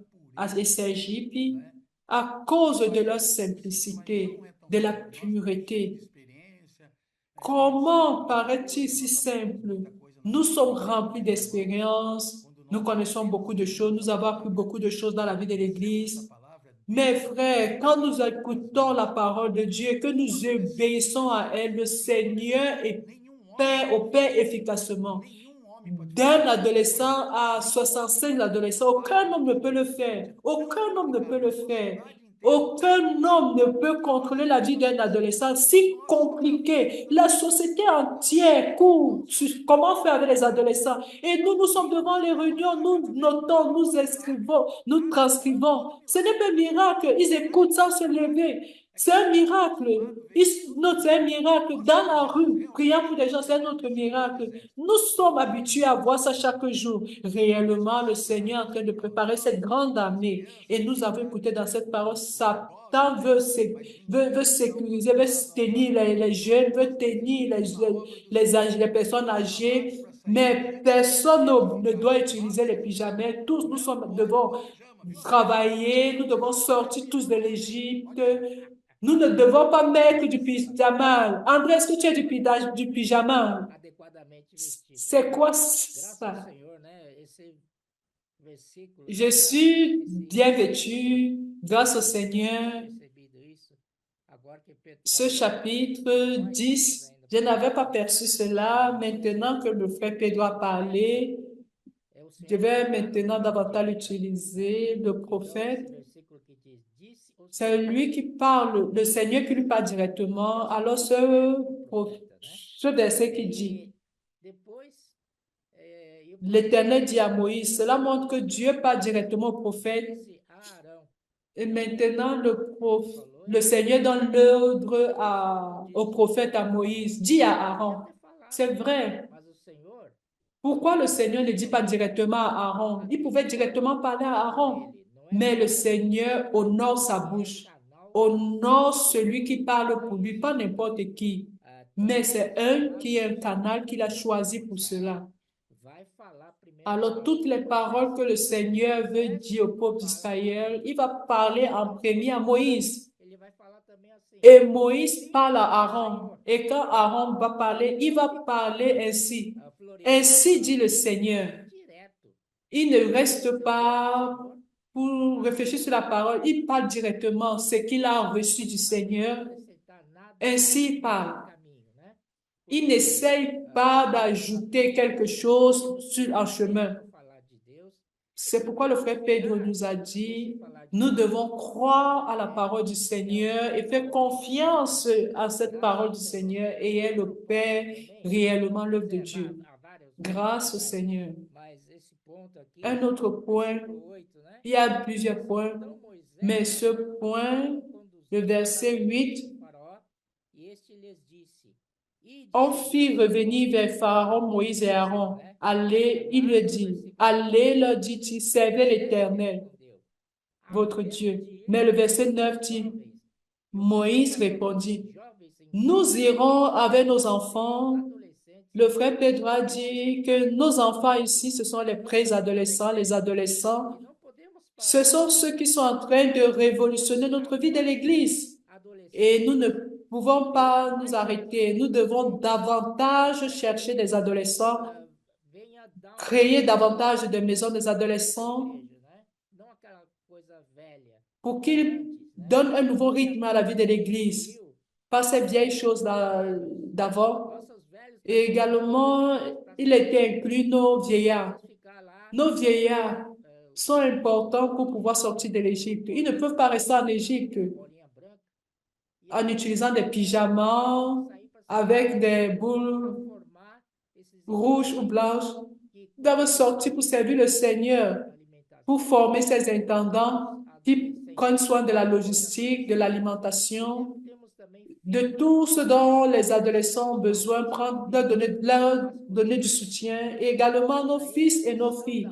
et Sergipe à cause de leur simplicité, de la pureté. Comment paraît-il si simple? Nous sommes remplis d'expérience, nous connaissons beaucoup de choses, nous avons appris beaucoup de choses dans la vie de l'Église. Mais frères, quand nous écoutons la parole de Dieu, que nous obéissons à elle, le Seigneur opère efficacement. d'un adolescent à 65 adolescents. Aucun homme ne peut le faire. Aucun homme ne peut le faire. Aucun homme ne peut contrôler la vie d'un adolescent. Si compliqué. La société entière court sur comment faire avec les adolescents. Et nous sommes devant les réunions, nous notons, nous inscrivons, nous transcrivons. Ce n'est pas un miracle. Ils écoutent sans se lever. C'est un miracle. C'est un miracle. Dans la rue, priant pour les gens, c'est un autre miracle. Nous sommes habitués à voir ça chaque jour. Réellement, le Seigneur est en train de préparer cette grande armée. Et nous avons écouté dans cette parole, Satan veut sécuriser, veut tenir les jeunes, veut tenir les personnes âgées. Mais personne ne doit utiliser les pyjamas. Tous, devons travailler, nous devons sortir tous de l'Égypte. Nous ne devons pas mettre du pyjama. André, est-ce que tu as du pyjama? C'est quoi ça? Je suis bien vêtu grâce au Seigneur. Ce chapitre 10, je n'avais pas perçu cela. Maintenant que le frère Pedro a parlé, je vais maintenant davantage utiliser le prophète. C'est lui qui parle, le Seigneur qui lui parle directement. Alors ce verset qui dit, l'Éternel dit à Moïse, cela montre que Dieu parle directement au prophète. Et maintenant, le Seigneur donne l'ordre au prophète, à Moïse, dit à Aaron. C'est vrai. Pourquoi le Seigneur ne dit pas directement à Aaron? Il pouvait directement parler à Aaron. Mais le Seigneur honore sa bouche, honore celui qui parle pour lui, pas n'importe qui. Mais c'est qui est un canal qu'il a choisi pour cela. Alors, toutes les paroles que le Seigneur veut dire au peuple d'Israël, il va parler en premier à Moïse. Et Moïse parle à Aaron. Et quand Aaron va parler, il va parler ainsi. Ainsi dit le Seigneur. Il ne reste pas pour réfléchir sur la parole, il parle directement ce qu'il a reçu du Seigneur. Ainsi il parle. Il n'essaye pas d'ajouter quelque chose en chemin. C'est pourquoi le frère Pedro nous a dit, nous devons croire à la parole du Seigneur et faire confiance à cette parole du Seigneur et elle opère réellement l'œuvre de Dieu. Grâce au Seigneur. Un autre point, il y a plusieurs points, mais ce point, le verset 8, on fit revenir vers Pharaon, Moïse et Aaron. Allez, il le dit, allez, leur dit-il, servez l'Éternel, votre Dieu. Mais le verset 9 dit, Moïse répondit, nous irons avec nos enfants. Le frère Pedro a dit que nos enfants ici, ce sont les préadolescents, les adolescents. Ce sont ceux qui sont en train de révolutionner notre vie de l'Église. Et nous ne pouvons pas nous arrêter. Nous devons davantage chercher des adolescents, créer davantage de maisons des adolescents pour qu'ils donnent un nouveau rythme à la vie de l'Église. Pas ces vieilles choses d'avant. Et également, il était inclus nos vieillards. Nos vieillards sont importants pour pouvoir sortir de l'Égypte. Ils ne peuvent pas rester en Égypte en utilisant des pyjamas avec des boules rouges ou blanches. Ils doivent sortir pour servir le Seigneur, pour former ces intendants qui prennent soin de la logistique, de l'alimentation, de tout ce dont les adolescents ont besoin, leur donner du soutien, et également nos fils et nos filles.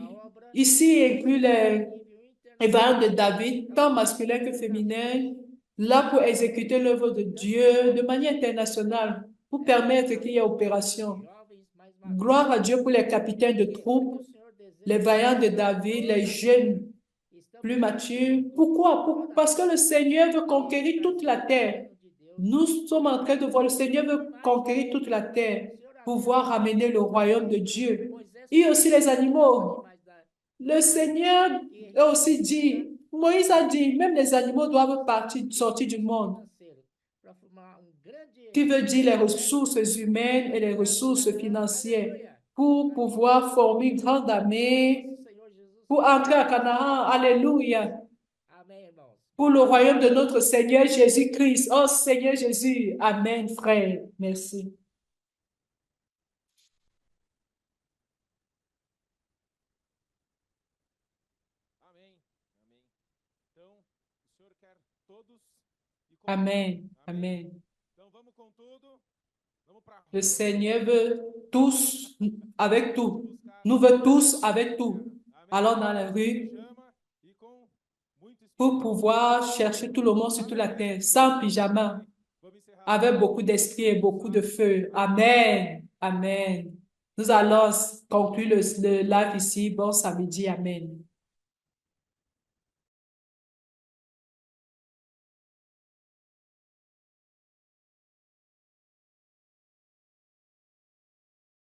Ici inclut les vaillants de David, tant masculins que féminins, là pour exécuter l'œuvre de Dieu de manière internationale, pour permettre qu'il y ait opération. Gloire à Dieu pour les capitaines de troupes, les vaillants de David, les jeunes plus matures. Pourquoi? Parce que le Seigneur veut conquérir toute la terre. Nous sommes en train de voir, le Seigneur veut conquérir toute la terre, pouvoir ramener le royaume de Dieu. Et aussi les animaux. Le Seigneur a aussi dit, Moïse a dit, même les animaux doivent sortir du monde. Qui veut dire les ressources humaines et les ressources financières. pour pouvoir former une grande armée, pour entrer à Canaan. Alléluia. Pour le royaume de notre Seigneur Jésus-Christ. Oh Seigneur Jésus. Amen, frère. Merci. Amen. Amen. Le Seigneur veut tous avec tout. Nous veut tous avec tout. Allons dans la rue pour pouvoir chercher tout le monde sur toute la terre, sans pyjama, avec beaucoup d'esprit et beaucoup de feu. Amen. Amen. Nous allons conclure le live ici. Bon samedi. Amen.